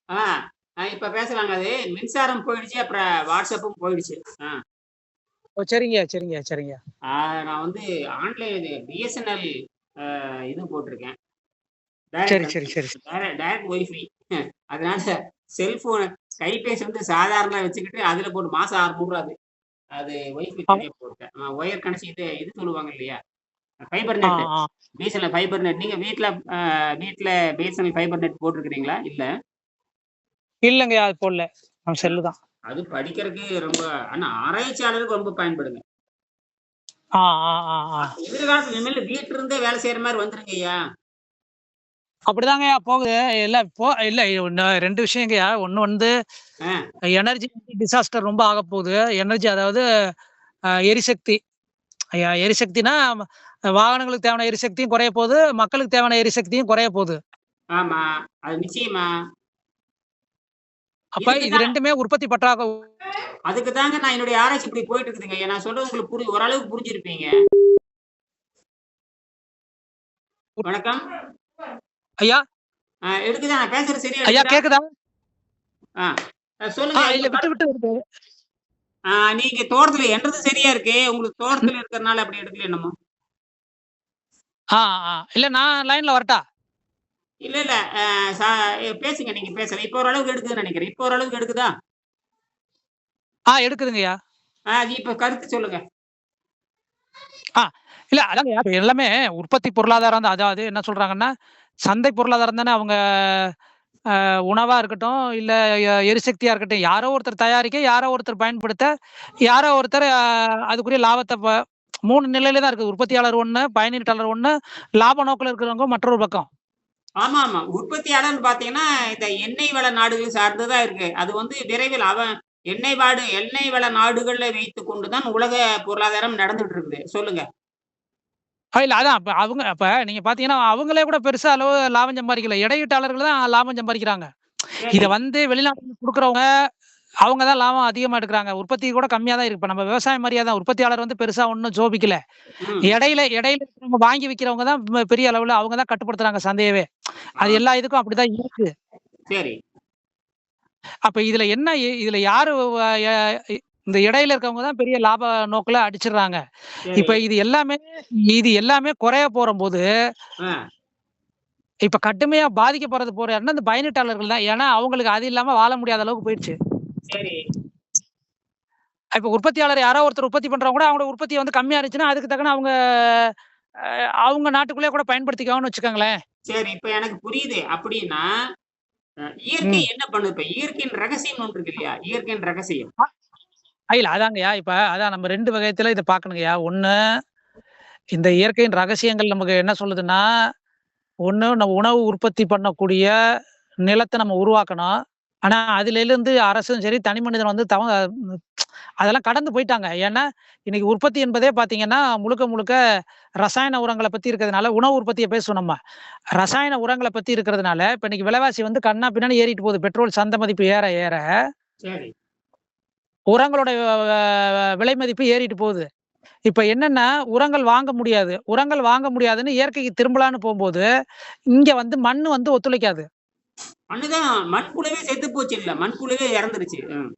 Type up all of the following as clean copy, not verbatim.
ஆ, இப்ப பேசலாங்க. அது மின்சாரம் போயிடுச்சு. அப்புறம் வாட்ஸ்அப்பும் போயிடுச்சு. ஆ. ஓ! சரிங்க, சரிங்க, சரிங்க. ஆ நான் வந்து ஆன்லைன் இது பிஎஸ்என்எல் இது போட்டிருக்கேன். டைரக்ட் சரி, சரி, கனெக்ஷன். சரி. Direct wifi. அதனால செல்ஃபோன் கைபேசி வந்து சாதாரணமா வச்சுக்கிட்டு அதுல போட்டு மாசம் ரூ. 600 அது. அது ஒய்ஃபை ஆ, தனியா போட்டேன். ஒயர் கனெக்ஷன் இது சொல்லுவாங்க இல்லையா? ஃபைபர் ஆ, நெட். ஆ. BSNL fiber net. நீங்க அ வீட்ல பிஎஸ்என்எல் ஃபைபர் நெட் போட்டுருக்கிறீங்களா? இல்ல. இல்லங்க அது போடல. நம்ம அ செல்லு தான். அது படிக்கிறதுக்கு ரொம்ப ஆனா ஆராய்ச்சியாளருக்கு ரொம்ப பயன்படுங்க. ஆ, ஆ, ஆ, ஆ. எதிர்காலத்துல இனிமேல் வீட்ல இருந்தே வேலை செய்யற மாரி வந்துருங்கய்யா. அப்படிதாங்கய்யா போகுது. இல்ல இல்ல 2 விஷயங்கய்யா. ஒண்ணு வந்து ஆ, எனர்ஜி டிசாஸ்டர் ரொம்ப ஆகப்போகுது. எனர்ஜி அதாவது எரிசக்தி. எரிசக்தினா வாகனங்களுக்கு தேவையான எரிசக்தியும் குறைய போகுது. மக்களுக்கு தேவையான எரிசக்தியும் குறைய போகுது. ஆமா. அது நிச்சயமா. அப்ப இதுக்கு இது தான் 2மே உற்பத்தி பற்றாக்குறை. அதுக்கு தாங்க நான் என்னுடைய ஆராய்ச்சி இப்படி போயிட்டு இருக்குதுங்கய்யா. நான் சொல்றது உங்களுக்கு ஓரளவுக்கு புரிஞ்சிருப்பீங்க. வணக்கம். ஐயா, எடுக்குதா? நான் பேசுறது சரியா ஐயா எடுக்குதா? கேக்குதா? ஆ. சொல்லுங்க. உங்க இல்ல விட்டு விட்டு வருது. நீங்க தோட்டத்துல என்றது சரியா இருக்கு. உங்களுக்கு தோட்டத்துல இருக்கிறனால அப்படி எடுக்கல என்னமோ? ஆ, ஆ. இல்ல நான் லைன்ல வரட்டா? இல்ல, இல்ல. அ ச பேசுங்க. நீங்க பேசலாம். இப்ப ஓரளவுக்கு எடுக்குதுன்னு நெனைக்கிறேன். இப்ப ஓரளவுக்கு எடுக்குதா? எடுக்குதுங்கய்யா. அது இப்ப கருத்து சொல்லுங்க. ஆ இல்ல அதாங்கய்யா இப்ப எல்லாமே உற்பத்தி பொருளாதாரம் தான். அதாவது என்ன சொல்றாங்கன்னா, சந்தை பொருளாதாரம் தானே அவங்க உணவா இருக்கட்டும், இல்ல எரிசக்தியா இருக்கட்டும், யாரோ ஒருத்தர் தயாரிக்க, யாரோ ஒருத்தர் பயன்படுத்த, யாரோ ஒருத்தர் அதுக்குரிய லாபத்த 3 நிலையில தான் இருக்குது. உற்பத்தியாளர் ஒண்ணு, பயனீட்டாளர் ஒண்ணு, லாப நோக்குல இருக்கிறவங்க மற்றொரு பக்கம். ஆமாமா. உற்பத்தியாளர்ன்னு பார்த்தீங்கன்னா, இந்த எண்ணெய் வள நாடுகள் சார்ந்து தான் இருக்கு. அது வந்து விரைவில் எண்ணெய் வள நாடுகள்ல வைத்துக் கொண்டு தான் உலக பொருளாதாரம் நடந்துட்டு இருக்குது. சொல்லுங்க. இல்ல அதான் அப்ப நீங்க பார்த்தீங்கன்னா, அவங்களே கூட பெருசா அளவு லாபம் சம்பாரிக்கல. இடையீட்டாளர்கள் தான் லாபம் சம்பாரிக்கிறாங்க. இத சரி. வந்து வெளிநாட்டுல குடுக்குறவங்க, அவங்க தான் லாபம் அதிகமா எடுக்குறாங்க. உற்பத்தி கூட கம்மியா தான் இருக்கு. இப்ப நம்ம விவசாயம் மாரியே தான். உற்பத்தியாளர் வந்து பெருசா ஒண்ணும் ஜோபிக்கல. ம். இடையில இருக்கிறவங்க வாங்கி விக்கிறவங்க தான் பெரிய அளவுல அவங்க தான் கட்டுப்படுத்துறாங்க சந்தையவே. ஆ. அது எல்லா இதுக்கும் அப்படிதான் இருக்கு. சரி. அப்ப இதுல என்ன இதுல யாரு வ ய இந்த இடையில இருக்கவங்க தான் பெரிய லாப நோக்குல அடிச்சிடுறாங்க. சரி. இப்ப இது எல்லாமே குறைய போறம்போது, ஆ. இப்ப கடுமையா பாதிக்கப்படுறது யாருன்னா, இந்த பயனீட்டாளர்கள் தான். ஏன்னா, அவங்களுக்கு அது இல்லாம வாழ முடியாத அளவுக்கு போயிருச்சு. சரி. இப்ப உற்பத்தியாளர் யாரோ ஒருத்தர் உற்பத்தி பண்றவங்க கூட அவங்களோட உற்பத்தி வந்து கம்மியா இருந்துச்சுன்னா, அதுக்கு தக்கன அவங்க நாட்டுக்குள்ளேயே கூட பயன்படுத்திக்குவாங்கன்னு வச்சுக்கோங்களேன். சரி. இப்ப எனக்கு புரியுது. அப்படின்னா, இயற்கை ம். என்ன பண்ணுது? இப்ப இயற்கையின் ரகசியம்னு ஒன்று இருக்கு இல்லையா? இயற்கையின் ரகசியம். இல்ல அதாங்கய்யா. இப்ப அதான் நம்ம 2 வகைத்துல இத பார்க்கணுங்கய்யா. ஒண்ணு இந்த இயற்கையின் ரகசியங்கள் நமக்கு என்ன சொல்லுதுன்னா, ஒண்ணு நம்ம உணவு உற்பத்தி பண்ணக்கூடிய நிலத்த நம்ம உருவாக்கணும். ஆனா, அதிலிருந்து அரசும் சரி, தனி மனிதன் வந்து அதெல்லாம் கடந்து போயிட்டாங்க. ஏன்னா, இன்னைக்கு உற்பத்தி என்பதே பார்த்தீங்கன்னா, முழுக்க முழுக்க ரசாயன உரங்கள பத்தி இருக்கிறதுனால, உணவு உற்பத்திய பேசுவோம் நம்ம. ரசாயன உரங்கள பத்தி இருக்கிறதுனால, இப்ப இன்னைக்கு விலைவாசி வந்து கன்னா பின்னான்னு ஏறிட்டு போகுது. பெட்ரோல் சந்தை மதிப்பு ஏற ஏற, சரி. உரங்களோட விலை மதிப்பு ஏறிட்டு போகுது. இப்ப என்னன்னா, உரங்கள் வாங்க முடியாதுன்னு இயற்கைக்கு திரும்பலான்னு போம்போது, இங்க வந்து மண்ணு வந்து ஒத்துழைக்காது. மண்ணுதான் மண்புழுவே செத்து போச்சு இல்ல. மண்புழுவே இறந்துருச்சு. ம்.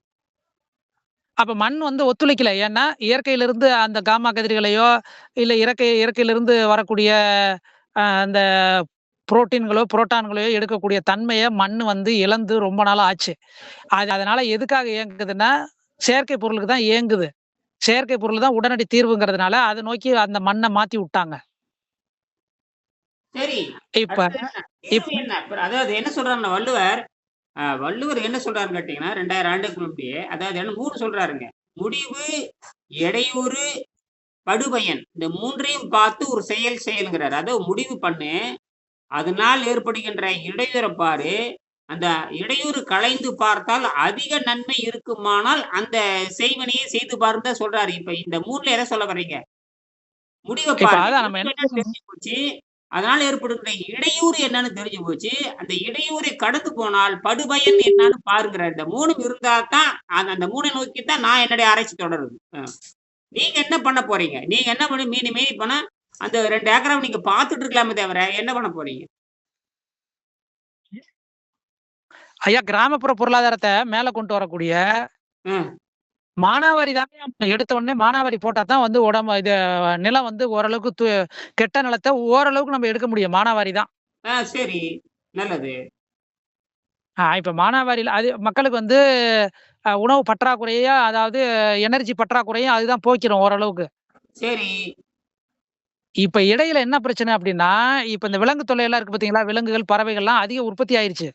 அப்ப மண் வந்து ஒத்துழைக்கல. ஏன்னா, இயற்கையிலிருந்து அந்த காமா கதிர்களையோ, இல்ல இயற்கையிலிருந்து வரக்கூடிய அந்த புரோட்டான்களையோ எடுக்கக்கூடிய தன்மைய மண்ணு வந்து இழந்து ரொம்ப நாளா ஆச்சு. அதனால எதுக்காக இயங்குதுன்னா, செயற்கை பொருளுக்கு தான் இயங்குது. செயற்கை பொருள் தான் உடனடி தீர்வுங்கிறதுனால, அத நோக்கி அந்த மண்ண மாத்தி வுட்டாங்க. சரி. இப்ப அடுத்து என்ன? தீர்வு இப் என்ன? அதாவது என்ன சொல்றாருன்னா வள்ளுவர் என்ன சொல்றாருன்னு கேட்டீங்கன்னா, 2000 ஆண்டுக்கு முன்பே அதாவது என்ன 3 சொல்றாருங்க. முடிவு, இடையூறு, படுபயன். இந்த 3யும் பார்த்து ஒரு செயல் செயல்ங்கிறாரு. அதாவது முடிவு பண்ணு. அதனால் ஏற்படுகின்ற இடையூற பாரு. அந்த இடையூறு களைந்து பார்த்தால் அதிக நன்மை இருக்குமானால், அந்த செய்வினையை செய்து பாருன்னு தான் சொல்றாரு. இப்ப இந்த 3ல எத சொல்ல வர்றீங்க? முடிவ இப்ப பாருங்க. அதான் நம்ம முடிவு என்ன என்னன்னு தெரிஞ்சு போச்சு. அதனால ஏற்படுகின்ற இடையூறு என்னன்னு தெரிஞ்சு போச்சு. அந்த இடையூறை கடந்து போனால் படுபயன் என்னன்னு பாருங்கிறாரு. இந்த 3ம் இருந்தா தான் அந்த 3 நோக்கி தான் நான் என்னுடைய ஆராய்ச்சி தொடருது. நீங்க என்ன பண்ண போறீங்க? நீங்க என்ன பண்ணி மீறி மீறி போனா, அந்த 2 ஏக்கராவ நீங்க பார்த்துட்டு இருக்கலாமே தவிர, என்ன பண்ண போறீங்க? ஐயா கிராமப்புற பொருளாதாரத்த மேல கொண்டு வரக்கூடிய ம். மானாவாரி தாங்க எடுத்த உடனே மானாவாரி போட்டா தான் வந்து இது நிலம் வந்து ஓரளவுக்கு கெட்ட நிலத்த ஓரளவுக்கு நம்ம எடுக்க முடியும். மானாவாரி தான். சரி. நல்லது. இப்ப மானாவாரியில அது மக்களுக்கு வந்து உணவு பற்றாக்குறையா அதாவது எனர்ஜி பற்றாக்குறையும் அதுதான் போக்கிரும் ஓரளவுக்கு. சரி. இப்ப இடையில என்ன பிரச்சனை அப்டின்னா, இப்ப இந்த விலங்கு தொல்லையெல்லாம் இருக்கு பார்த்தீங்களா? விலங்குகள், பறவைகள்லாம் அதிக உற்பத்தி ஆயிருச்சு.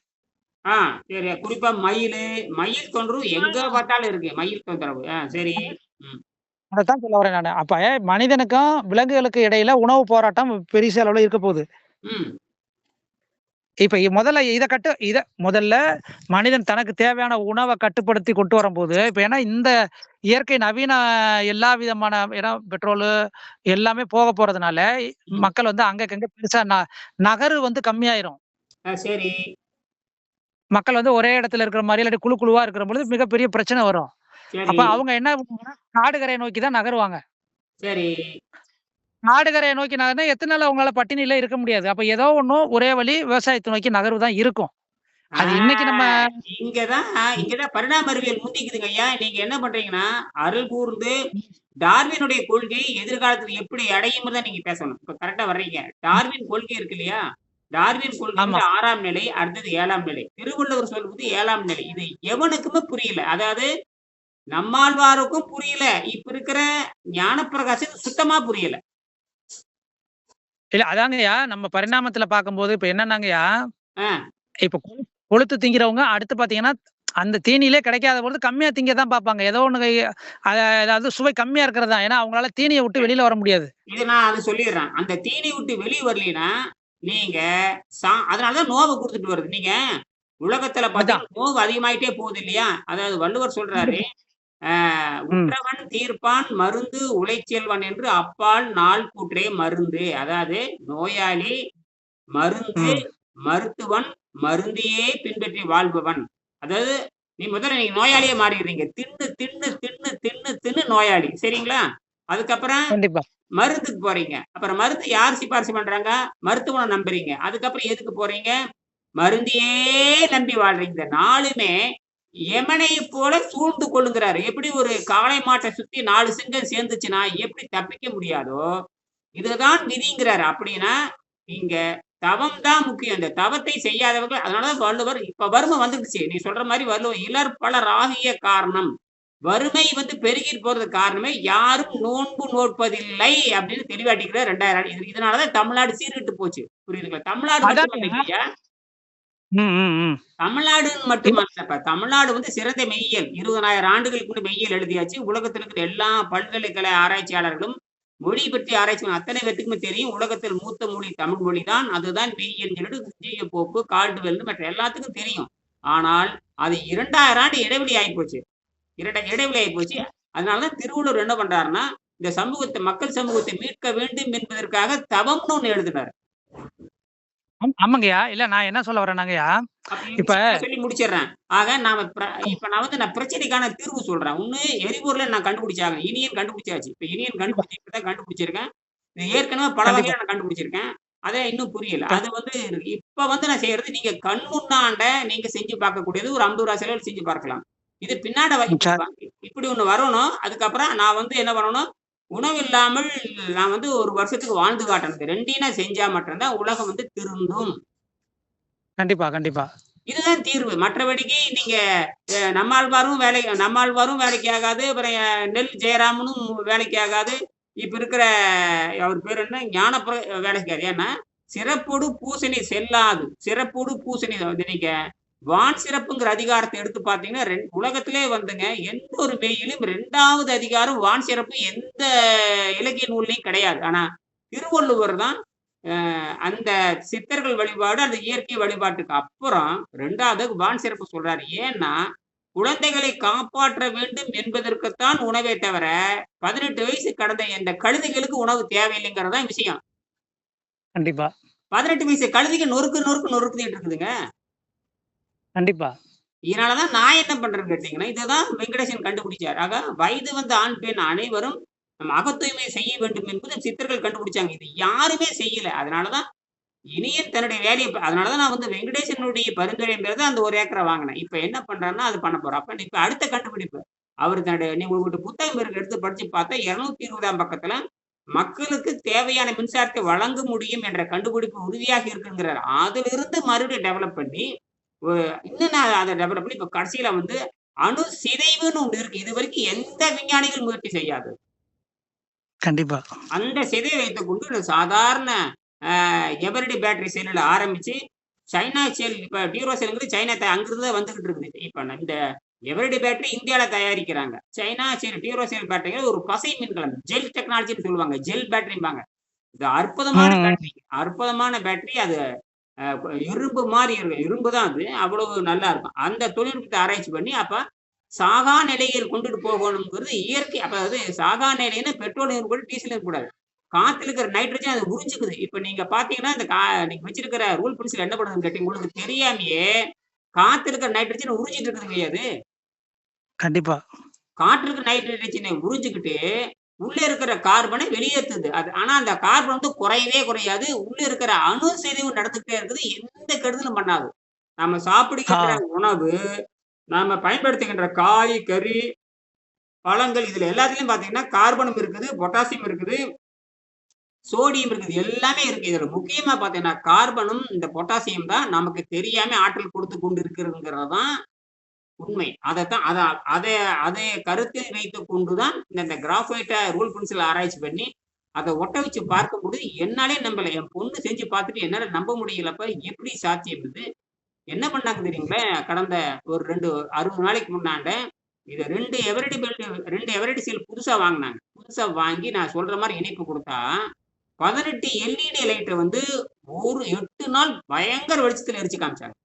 ஆ சரி. குறிப்பா மயில் தொந்தரவு எங்க பார்த்தாலும் இருக்கு. மயில் தொந்தரவு. சரி. ம். அதத்தான் சொல்ல வரேன் நானு. அப்ப மனிதனுக்கும், விலங்குகளுக்கு இடையில உணவு போராட்டம் பெரிச அளவுல இருக்க போகுது. ம். இப்ப முதல்ல மனிதன் தனக்கு தேவையான உணவ கட்டுப்படுத்தி கொண்டு வரும்போது, இப்ப ஏன்னா இந்த இயற்கை நவீன எல்லா விதமான ஏன்னா பெட்ரோலு எல்லாமே போக போறதுனால, ம். மக்கள் வந்து அங்கங்க பெருசா நகரு வந்து கம்மியாயிரும். சரி. மக்கள் வந்து ஒரே இடத்துல இருக்கிற மாரி, இல்லாட்டி குழு குழுவா இருக்கிற பொழுது மிகப்பெரிய பிரச்சனை வரும். சரி. அப்ப அவங்க என்ன பண்ணுவாங்கன்னா, காடு கரைய நோக்கி தான் நகருவாங்க. சரி. காடு கரைய நோக்கி நகர்ந்தா எத்தன நாள் அவங்களால பட்டினியில இருக்க முடியாது. அப்ப ஏதோ ஒண்ணு ஒரே வழி விவசாயத்த நோக்கி நகர்வு தான் இருக்கும். ஆ அது இன்னைக்கு நம்ம இங்க தான் இங்க தான் பரிணாம அறிவியல் முந்திக்குதுங்க ஐயா. நீங்க என்ன பண்றீங்கன்னா, அருள் கூர்ந்து டார்வினுடைய கொள்கை எதிர்காலத்துல எப்படி அடையும்னு தான் நீங்க பேசணும். இப்ப கரெக்ட்டா வர்றீங்க. டார்வின் கொள்கை இருக்கு இல்லையா? டார்வின் கொள்கை ஆமா. வந்து 6ஆம் நிலை, அடுத்தது 7ஆம் நிலை. திருவள்ளுவர் சொல்வது 7ஆம் நிலை. இது எவனுக்குமே புரியல. அதாவது நம்மாழ்வாருக்கும் புரியல. இப்ப இருக்கிற ஞானப்பிரகாஷுக்கு சுத்தமா புரியல. இல்ல அதாங்கய்யா நம்ம பரிணாமத்துல பார்க்கும்போது இப்ப என்னன்னாங்கய்யா, ஆ இப்ப கொழுத்து திங்கிறவங்க அடுத்து பார்த்தீங்கன்னா, அந்த தீனியிலே கிடைக்காத பொழுது கம்மியா திங்க தான் பார்ப்பாங்க. ஏதோ ஒண்ணு அதாவது சுவை கம்மியா இருக்கிறது தான். ஏன்னா அவங்களால தீனிய விட்டு வெளியில வர முடியாது. இது நான் அது சொல்லிர்றேன். அந்த தீனி விட்டு வெளிய வரலைன்னா, நீங்க அதனால தான் நோவ குடுத்துட்டு வருது. நீங்க உலகத்துல அதான். பார்த்தீங்கன்னா, நோவு அதிகமாயிட்டே போகுது இல்லையா? அதாவது வள்ளுவர் சொல்றாரு, கண்டிப்பா. "அ ம். உற்றவன் தீர்ப்பான் மருந்து உழைச்செல்வன் என்று அப்பால் நாள் கூற்றே மருந்து." அதாவது நோயாளி, மருந்து, ம். மருத்துவன், மருந்தையே பின்பற்றி வாழ்பவன். அதாவது நீங்க நோயாளியா மாறிடுறீங்க. தின்னு, தின்னு, தின்னு, தின்னு, தின்னு நோயாளி. சரிங்களா? அதுக்கப்புறம் கண்டிப்பா. மருந்துக்கு போறீங்க. அப்புறம் மருந்து யார் சிபாரிசு பண்றாங்க? மருத்துவன நம்புறீங்க. அதுக்கப்புறம் எதுக்கு போறீங்க? மருந்தையே நம்பி வாழ்றீங்க. இந்த 4மே எமனைப் போல சூழ்ந்து கொள்ளுங்கிறாரு. எப்படி ஒரு காளை மாட்ட சுத்தி 4 சிங்கம் சேர்ந்துச்சுன்னா, எப்படி தப்பிக்க முடியாதோ, இதுதான் விதிங்கிறாரு. அப்படின்னா, இங்க தவம் தான் முக்கியம். இந்த தவத்தை செய்யாதவர்கள் அதனால தான் வள்ளுவர் இப்ப வறுமை வந்துடுச்சு. நீ சொல்ற மாரி வள்ளுவர் "இலர் பலராகிய காரணம்." வறுமை வந்து பெருகிட்டு போறதுக்கு காரணமே யாரும் நோன்பு நோற்பதில்லை அப்படின்னு தெளிவாட்டிக்கிறார் 2000 ஆண்டு. இதனால தான் தமிழ்நாடு சீர்கெட்டு போச்சு. புரியுதுங்களா? தமிழ்நாடு அதாங்கய்யா. மட்டுமல்லைங்கய்யா. ம், ம், ம். தமிழ்நாடுன்னு இல்ல மட்டுமல்ல. இப்ப தமிழ்நாடு வந்து சிறந்த மெய்யியல். 20,000 ஆண்டுகளுக்கு முன்பு மெய்யியல் எழுதியாச்சு. உலகத்துல இருக்கிற எல்லா பல்கலைக்கழக ஆராய்ச்சியாளர்களும், மொழி பற்றி ஆராய்ச்சி பண்ண அத்தனை பேத்துக்குமே தெரியும். உலகத்தில் மூத்த மொழி தமிழ் மொழி தான். அதுதான் மெய்யியல்னு சொல்லிட்டு ஜி.எஃப் போப்பு, கால்டுவெல்ன்னு மற்ற எல்லாத்துக்கும் தெரியும். ஆனால் அது 2000 ஆண்டு இடைவெளி ஆயிப்போச்சு. இடைவெளி ஆயிப்போச்சு. அதனால தான் திருவள்ளுவர் என்ன பண்றாருன்னா, இந்த சமூகத்த மக்கள் சமூகத்தை மீட்க வேண்டும் என்பதற்காக தவம்னு ஒண்ணு எழுதினாரு. ஆமாங்கய்யா. இல்ல நான் என்ன சொல்ல வரேன்னாங்கய்யா, அப்ப இப்ப சிம்பிளா சொல்லி முடிச்சிடுறேன். ஆக இப்ப நான் பிரச்சனைக்கான தீர்வு சொல்றேன். ஒண்ணு எரிபொருள நான் கண்டுபிடிச்சாகணும். இனியன் கண்டுபிடிச்சாச்சு. இப்ப இனியன் கண்டிப்பா, கண்டுபிடிச்சு இப்ப தான் கண்டுபிடிச்சிருக்கேன். இது ஏற்கனவே பல கண்டிப்பா. வகையா நான் கண்டுபிடிச்சிருக்கேன். அது இன்னும் புரியல. கண் அது வந்து இப்ப வந்து நான் செய்யறது நீங்க கண் முன்னாண்ட நீங்க செஞ்சு பார்க்கக்கூடியது ஒரு ரூ. 50 செலவுல செஞ்சு பார்க்கலாம். இது பின்னாட சரி. இப்படி ஒண்ணு வரணும். அதுக்கப்புறம் நான் வந்து என்ன பண்ணணும், உணவு இல்லாமல் நான் வந்து 1 வருஷத்துக்கு வாழ்ந்து காட்டணும். இது 2யும் நான் செஞ்சா மட்டும் தான் உலகம் வந்து திருந்தும். கண்டிப்பா, கண்டிப்பா. இதுதான் தீர்வு. மற்றபடிக்கு நீங்க நம்மாழ்வாரும் வேலைக்கு ஆகாது. அப்புறம் நெல் ஜெயராமனும் வேலைக்கு ஆகாது. இப்ப இருக்கிற அவர் பேரு என்ன? வேலைக்கு ஆகாது. ஏன்னா, சிறப்பொடு பூசணி செல்லாது. சிறப்பொடு பூசணி வந்து நீங்க வான் சிறப்புங்கிற அதிகாரத்த எடுத்து பார்த்தீங்கன்னா, உலகத்திலே வந்துங்க எந்த ஒரு மெய்யிலும் 2வது அதிகாரம் வான் சிறப்பு எந்த இலக்கிய நூல்லயும் கிடையாது. ஆனா, திருவள்ளுவர் தான் அந்த சித்தர்கள் வழிபாடு, அந்த இயற்கை வழிபாட்டுக்கு அப்புறம் 2வது வான் சிறப்பு சொல்றாரு. ஏன்னா, குழந்தைகளை காப்பாற்ற வேண்டும் என்பதற்குத்தான் உணவே தவிர, 18 வயசு கடந்த இந்த கழுதைகளுக்கு உணவு தேவையில்லைங்கிறது தான் விஷயம். கண்டிப்பா, 18 வயசு கழுதைங்க நொறுக்குதுன்ட்டு இருக்குதுங்க. கண்டிப்பா. இதனால தான் நான் என்ன பண்றேன்னு கேட்டீங்கன்னா, இதுதான் வெங்கடேசன் கண்டுபிடிச்சாரு. ஆக வயது வந்த ஆண், பெண் அனைவரும் நம்ம அகத்தூய்மை செய்ய வேண்டும் என்பது சித்தர்கள் கண்டுபிடிச்சாங்க. இது யாருமே செய்யல. அதனால தான் இனியும் தன்னுடைய வேலையை அதனாலதான் நான் வந்து வெங்கடேசனுடைய பரிந்துரை பேர் தான் அந்த 1 ஏக்கரை வாங்கினேன். இப்ப என்ன பண்றாருன்னா அது பண்ண போறோம். அப்ப இப்ப அடுத்த கண்டுபிடிப்பு. அவரு தன்னுடைய உங்கள்கிட்ட புத்தகம் இருக்கு எடுத்து படிச்சு பார்த்தா 220ஆம் பக்கத்துல மக்களுக்கு தேவையான மின்சாரத்தை வழங்க முடியும் என்ற கண்டுபிடிப்பு உறுதியாக இருக்குங்கிறார். அதிலிருந்து மறுபடியும் டெவலப் பண்ணி இன்னும் நான் அதை டெவலப் பண்ணி இப்ப கடைசியில வந்து அணு சிதைவுன்னு ஒண்ணு இருக்கு. இதுவரைக்கும் எந்த விஞ்ஞானிகள் முயற்சி செய்யாதது. கண்டிப்பா. அந்த சிதைவை வைத்துக் கொண்டு சாதாரண எவரிடி பேட்டரி செல்லுல ஆரம்பிச்சு சைனா செல் இப்ப டியூரோ செல்ங்கிறது சைனா அங்கிருந்து வந்துகிட்டு இருக்குது. இப்ப இந்த எவரிடி பேட்டரி இந்தியால தயாரிக்கிறாங்க. சைனா செல் டியூரோ செல் பேட்டரிகள் ஒரு பசை மின்கலம் ஜெல் டெக்னாலஜின்னு சொல்லுவாங்க. ஜெல் பேட்டரிம்பாங்க. இது அற்புதமான பேட்டரி. அற்புதமான பேட்டரி. அது இரும்பு மாதிரி இருக்கும். இரும்பு தான் அது. அவ்வளவு நல்லா இருக்கும். அந்த தொழில்நுட்பத்தை ஆராய்ச்சி பண்ணி அப்ப சாகா நிலையில் கொண்டுட்டு போகணுங்கிறது இயற்கை. அப்ப அது சாகா நிலைன்னு பெட்ரோல் இருக்கக்கூடாது, டீசல் இருக்கக்கூடாது. காத்துல இருக்கிற நைட்ரஜன் அது உறிஞ்சுக்குது. இப்ப நீங்க பாத்தீங்கன்னா இந்த நீங்க வச்சிருக்கிற ரூல் பென்சில் என்ன பண்ணுதுன்னு கேட்டீங்க, உங்களுக்கு தெரியாமயே காத்துல இருக்கிற நைட்ரஜன் உறிஞ்சிட்டு இருக்குதுங்க அது. கண்டிப்பா. காற்று இருக்கிற நைட்ரஜனை உறிஞ்சுக்கிட்டு உள்ள இருக்கிற கார்பனை வெளியேற்றுது. அது ஆனா அந்த கார்பன் வந்து குறையவே குறையாது. உள்ள இருக்கிற அணு சிதைவு நடந்துகிட்டே இருக்குது. எந்த கெடுதலும் பண்ணாது. நம்ம சாப்பிடுகின்ற உணவு, நாம பயன்படுத்துகின்ற காய், கறி, பழங்கள் இதுல எல்லாத்துலயும் பாத்தீங்கன்னா கார்பனும் இருக்குது, பொட்டாசியம் இருக்குது, சோடியம் இருக்குது. எல்லாமே இருக்கு. இதுல முக்கியமா பாத்தீங்கன்னா கார்பனும் இந்த பொட்டாசியம் தான் நமக்கு தெரியாம ஆற்றல் கொடுத்து கொண்டு இருக்கிறதுங்கிறதான் உண்மை. அதைத்தான் அதை கருத்தில் வைத்துக் கொண்டுதான் இந்த கிராஃபைட்டை ரூல் பென்சில் ஆராய்ச்சி பண்ணி அதை ஒட்ட வச்சு பார்க்கும்போது என்னாலே நம்பல. என் பொண்ணு செஞ்சு பார்த்துட்டு என்னால நம்ப முடியலப்ப. எப்படி சாத்தியம் இது? என்ன பண்ணாங்க தெரியுங்களா? கடந்த ஒரு 60 நாளைக்கு முன்னாண்ட இதை 2 எவரிடி செல் புதுசா வாங்கினாங்க. புதுசா வாங்கி நான் சொல்ற மாதிரி இணைப்பு கொடுத்தா 18 எல்இடி லைட்டை வந்து ஒரு 8 நாள் பயங்கர வெளிச்சத்துல எரிச்சு காமிச்சாங்க.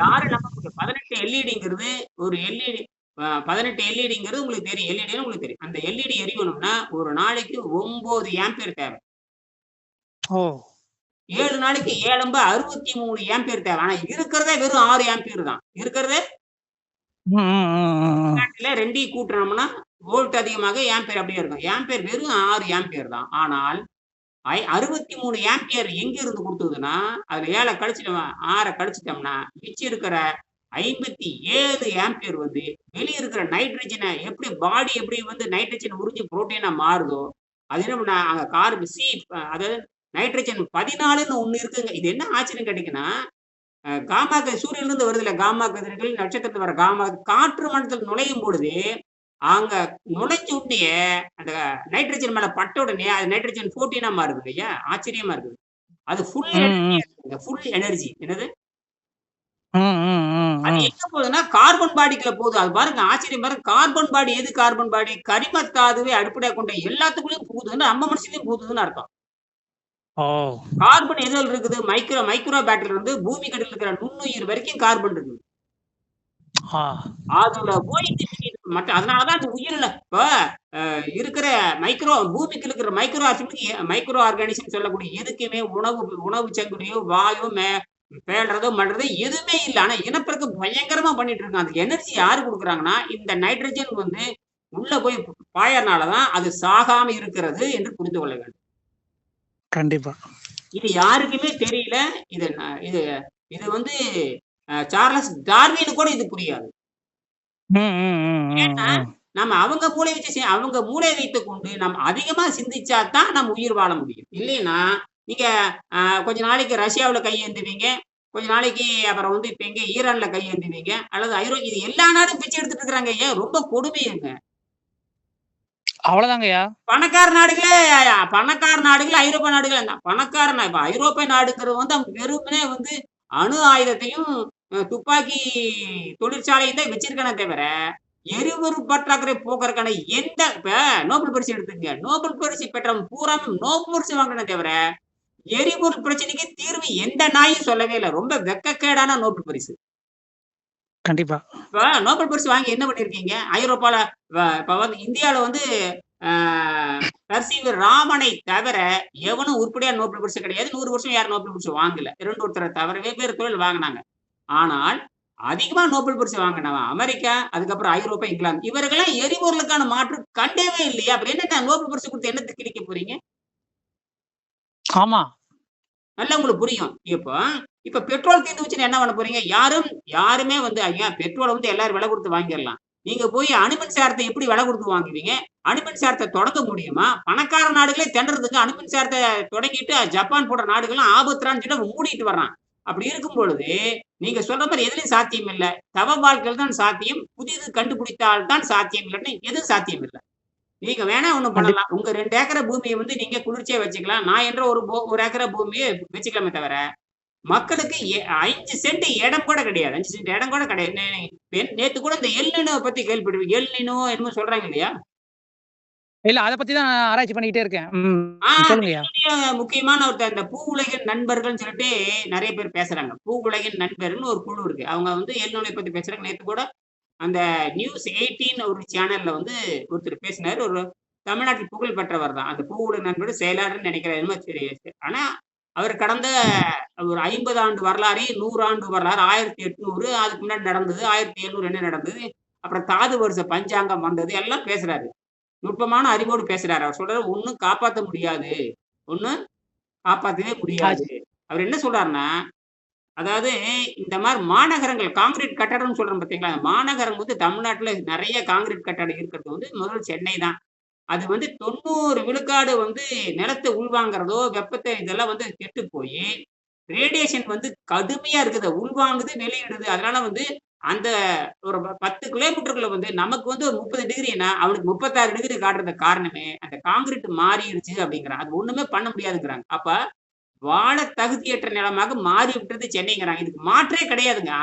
யாரு நம்ப முடியும்? 18 எல்இடிங்கிறது ஒரு எல்இடி 18 எல்இடிங்கிறது உங்களுக்கு தெரியும். எல்இடின்னு உங்களுக்கு தெரியும். அந்த எல்இடி எரியணும்னா ஒரு நாளைக்கு 9 ஆம்பியர் தேவை. 7 நாளைக்கு 7 63 ஆம்பியர் தேவை. ஆனா இருக்கிறதே வெறும் 6 ஆம்பியர் தான். இருக்கிறதே 2 கூட்டுனோம்னா வோல்ட் அதிகமாக ஆம்பியர் அப்படியே இருக்கும். ஆம்பியர் வெறும் 6 ஆம்பியர் தான். ஆனால் 63 ஆம்பியர் எங்க இருந்து கொடுத்ததுன்னா அதுல 7 கழிச்சிட்டோம் 6 கழிச்சிட்டோம்னா மிச்சம் இருக்கிற 57 ஆம்பியர் வந்து வெளியே இருக்கிற நைட்ரஜனை எப்படி வந்து நைட்ரஜன் உறிஞ்சி புரோட்டீனா மாறுதோ அது என்ன பண்ண அங்க கார்பன் சி அதாவது நைட்ரஜன் 14ன்னு ஒண்ணு இருக்குங்க. இது என்ன ஆச்சரியம் கேட்டீங்கன்னா காமா சூரியன்ல இருந்து வருது இல்ல காமா கதிர்கள் நட்சத்திரத்துல வர காமா காற்று மண்டலத்தில் நுழையும் பொழுது அங்க நுழைஞ்ச உடனே அந்த நைட்ரஜன் மேல பட்ட உடனே அது நைட்ரஜன் 14 மாறுது இல்லையா? ஆச்சரியமா இருக்குது. அது ஃபுல் எனர்ஜி. என்னது? அது எங்க போகுதுன்னா கார்பன் பாடிக்குள்ள போகுது. அது பாருங்க ஆச்சரியம் பாருங்க. கார்பன் பாடி எது கார்பன் பாடி? கரிமத்தாதுவே அடிப்படையாக கொண்ட எல்லாத்துக்குள்ளயும் போகுதுன்னு நம்ம மனுஷனையும் போகுதுன்னு அர்த்தம். கார்பன் எதில் இருக்குது? மைக்ரோ பேட்டரியில இருந்து பூமி கடையில் இருக்கிற நுண்ணுயிர் வரைக்கும் கார்பன் இருக்குது. அதோட அதனாலதான் அந்த உயிரில இப்ப இருக்கிற பூமிக்கு இருக்கிற மைக்ரோ ஆர்கானிசம் சொல்லக்கூடிய எதுக்குமே உணவு சங்குடியோ வாயோ பேடுறதோ மடுறதோ எதுவுமே இல்லை. ஆனா இனப்பெருக்கு பயங்கரமா பண்ணிட்டு இருக்காங்க. அந்த எனர்ஜி யாரு கொடுக்குறாங்கன்னா இந்த நைட்ரஜன் வந்து உள்ள போய் பாயறனாலதான் அது சாகாம இருக்கிறது என்று புரிந்து கொள்ள வேண்டும். கண்டிப்பா. இது யாருக்குமே தெரியல. இது வந்து சார்லஸ் டார்வின் கூட இது புரியாது. ஏன்னா நம்ம அவங்க மூளை வைத்துக் கொண்டு நம்ம அதிகமா சிந்திச்சா தான் நம்ம உயிர் வாழ முடியும். இல்லைன்னா நீங்க கொஞ்ச நாளைக்கு ரஷ்யாவுல கையேந்துவீங்க, கொஞ்ச நாளைக்கு அப்புறம் வந்து இப்ப எங்க ஈரான்ல கையேந்துவீங்க அல்லது இது எல்லா நாடும் பிச்சை எடுத்துட்டு இருக்கிறாங்க. ஏன் ரொம்ப கொடுமையுங்க. அவ்வளவுதாங்கய்யா. பணக்கார நாடுகள் ஐரோப்பிய நாடுகள் இப்ப ஐரோப்பிய நாடுங்கிறது வந்து அவங்க வெறுமனே வந்து அணு ஆயுதத்தையும் துப்பாக்கி தொழிற்சாலையும் தான் வச்சிருக்கானே தவிர எரிபொருள் பற்றாக்குறை போக்குறதுக்கான எந்த நோபல் பரிசு எடுத்துங்க. நோபல் பரிசு பெற்றவன் பூரா நோபல் பரிசு வாங்கினே தவிர எரிபொருள் பிரச்சனைக்கு தீர்வு எந்த நாயும் சொல்லவே இல்லை. ரொம்ப வெக்கக்கேடான நோபல் பரிசு. கண்டிப்பா. இப்ப நோபல் பரிசு வாங்கி என்ன பண்ணிருக்கீங்க? ஐரோப்பால இப்ப வந்து இந்தியாவில வந்து சர் ராமனை தவிர எவனும் உருப்படியா நோபல் பரிசு கிடையாது. 100 வருஷம் யாரும் நோபல் பரிசு வாங்கல. 2 ஒருத்தரை தவிர வெவ்வேறு தொழில் வாங்கினாங்க. ஆனால் அதிகமா நோபல் பரிசு வாங்கினவன் அமெரிக்கா, அதுக்கப்புறம் ஐரோப்பா, இங்கிலாந்து. இவர்களெல்லாம் எரிபொருளுக்கான மாற்று கண்டவே இல்லையா? அப்படி என்ன நோபல் பரிசு கொடுத்து என்னத்துக்கு கிடைக்க போறீங்க? ஆமா. நல்லா உங்களுக்கு புரியும். இப்ப பெட்ரோல் தீர்ந்துருச்சுன்னா என்ன பண்ண போறீங்க? யாருமே வந்து ஐயா பெட்ரோல வந்து எல்லாரும் விலை குடுத்து வாங்கிரலாம். நீங்க போய் அணு மின்சாரத்த எப்படி விலை குடுத்து வாங்குவீங்க? அணு மின்சாரத்த தொடங்க முடியுமா? பணக்கார நாடுகளே திணறுதுங்க. அணு மின்சாரத்த தொடங்கிட்டு ஜப்பான் போன்ற நாடுகள்லாம் ஆபத்துறான்னு சொல்லி மூடிட்டு வர்றான். அப்படி இருக்கும் பொழுது, நீங்க சொல்ற மாரி எதுலயும் சாத்தியம் இல்ல. தவ வாழ்க்கையில தான் சாத்தியம். புதிது கண்டுபிடித்தால் தான் சாத்தியம். இல்லாட்டி எதுவும் சாத்தியம் இல்ல. நீங்க வேணா ஒண்ணு கண்டிப்பா. பண்ணலாம். உங்க 2 ஏக்கர பூமிய வந்து நீங்க குளிர்ச்சியா வச்சுக்கலாம். நான் என்ற ஒரு ஏக்கர பூமிய வச்சுக்கலாமே தவிர, மக்களுக்கு 5 சென்ட் இடம் கூட கிடையாது. 5 சென்ட் இடம் கூட கிடையாது. நேத்து கூட இந்த எல் நினோவ பத்தி கேள்விப்பட்டிருப்பீங்க. எல் நினோ என்னமோ சொல்றாங்க இல்லையா? இல்ல அத பத்தி தான் நான் ஆராய்ச்சி பண்ணிக்கிட்டே இருக்கேன். அந்த சொல்லுங்கய்யா. எல் நினோ முக்கியமான ஒருத்தர் இந்த பூ உலகின் நண்பர்கள்ன்னு சொல்லிட்டு நெறைய பேர் பேசுறாங்க. பூ உலகின் நண்பர்ன்னு ஒரு குழு இருக்கு. அவங்க வந்து எல் நினோவ பத்தி பேசுறாங்க. நேத்து கூட அந்த நியூஸ் 18 ஒரு சேனல்ல வந்து ஒருத்தர் பேசினாரு. ஒரு தமிழ்நாட்டில் புகழ் பெற்றவர் தான். அந்த பூவுலக நண்பர் செயலாளர்ன்னு நெனைக்கிறேன். என்னமோ ஆனா, அவர் கடந்த ஒரு 50 ஆண்டு வரலாறு, 100 ஆண்டு வரலாறு, 1800 அதுக்கு முன்னாடி நடந்தது, 1700 என்ன நடந்தது, அப்புறம் தாது வருஷ பஞ்சாங்கம் வந்தது எல்லாம் பேசுறாரு. நுட்பமான அறிவோடு பேசுறாரு. அவர் சொல்றாரு, "ஒண்ணும் காப்பாத்த முடியாது. ஒண்ணும் காப்பாத்தவே முடியாது." அவர் என்ன சொல்றாருன்னா, அதாவது இந்த மாரி மாநகரங்கள் கான்கிரீட் கட்டடம்னு சொல்றோம் பார்த்தீங்களா? மாநகரம் வந்து தமிழ்நாட்டுல நெறைய கான்கிரீட் கட்டடம் இருக்கிறது வந்து முதல் சென்னை தான். அது வந்து 90 விழுக்காடு வந்து நிலத்த உள்வாங்குறதோ, வெப்பத்த இதெல்லாம் வந்து கெட்டு போயி, ரேடியேஷன் வந்து கடுமையா இருக்குது. உள்வாங்குது, வெளியிடுது. அதனால வந்து அந்த ஒரு 10 கிலோமீட்டருக்குள்ள வந்து நமக்கு வந்து ஒரு 30 டிகிரின்னா, அவனுக்கு 36 டிகிரி காட்டுறதுக்கு காரணமே, அந்த கான்கிரீட் மாறிருச்சு அப்படிங்கிறான். அது ஒண்ணுமே பண்ண முடியாதுங்கிறாங்க. அப்ப வாழ தகுதியற்ற நிலமாக மாறிவிட்டது சென்னைங்கிறாங்க. இதுக்கு மாற்றே கிடையாதுங்க.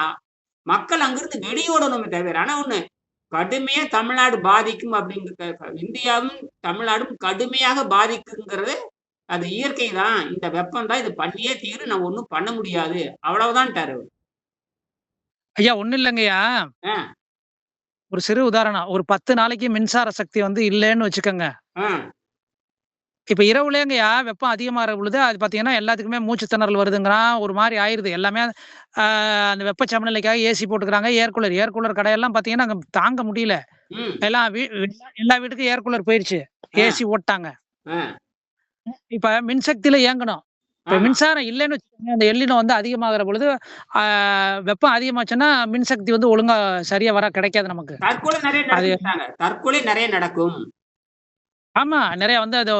மக்கள் அங்கிருந்து வெளியோடணுமே தவிர, ஆனா ஒண்ணு கடுமையா தமிழ்நாடு பாதிக்கும் இந்தியாவும், தமிழ்நாடும் கடுமையாக பாதிக்குங்கிறது அது இயற்கை தான். இந்த வெப்பம் தான் இது பண்ணியே தீரும். நான் ஒண்ணும் பண்ண முடியாது. அவ்வளவுதான்ட்டாரு அவரு. ஐயா ஒண்ணும் இல்லங்கய்யா. ஆ, ஒரு சிறு உதாரணம். ஒரு 10 நாளைக்கு மின்சார சக்தி வந்து இல்லன்னு வச்சுக்கங்க. ஆ. இப்ப இரவுலேங்கயா வெப்பம் அதிகமாற பொழுது, அது பார்த்தீங்கன்னா, எல்லாத்துக்குமே மூச்சு திணறல் வருதுங்கிறான். ஒரு மாரி ஆயிருது. எல்லாமே அ அந்த வெப்ப சமநிலைக்காக ஏசி போட்டுக்கிறாங்க. ஏர் கூலர் கடையெல்லாம் பார்த்தீங்கன்னா, அங்க தாங்க முடியல. ம். எல்லாம் எல்லா வீட்டுக்கும் ஏர் கூலர் போயிருச்சு. ஆ, ஏசி ஓட்டாங்க. ஆ. இப்ப மின்சக்தியில இயங்கணும். இப்ப ஆமா. மின்சாரம் இல்லன்னு வச்சுக்கோங்க, அந்த எல்லினோ வந்து அதிகமாகிற பொழுது, ஆ வெப்பம் அதிகமாச்சுன்னா, மின்சக்தி வந்து ஒழுங்கா சரியா கிடைக்காது நமக்கு. தற்கொலை நெறைய அது நடக்குதுன்ட்டாங்க. தற்கொலை நெறைய நடக்கும். ஆமா. நெறைய வந்து அது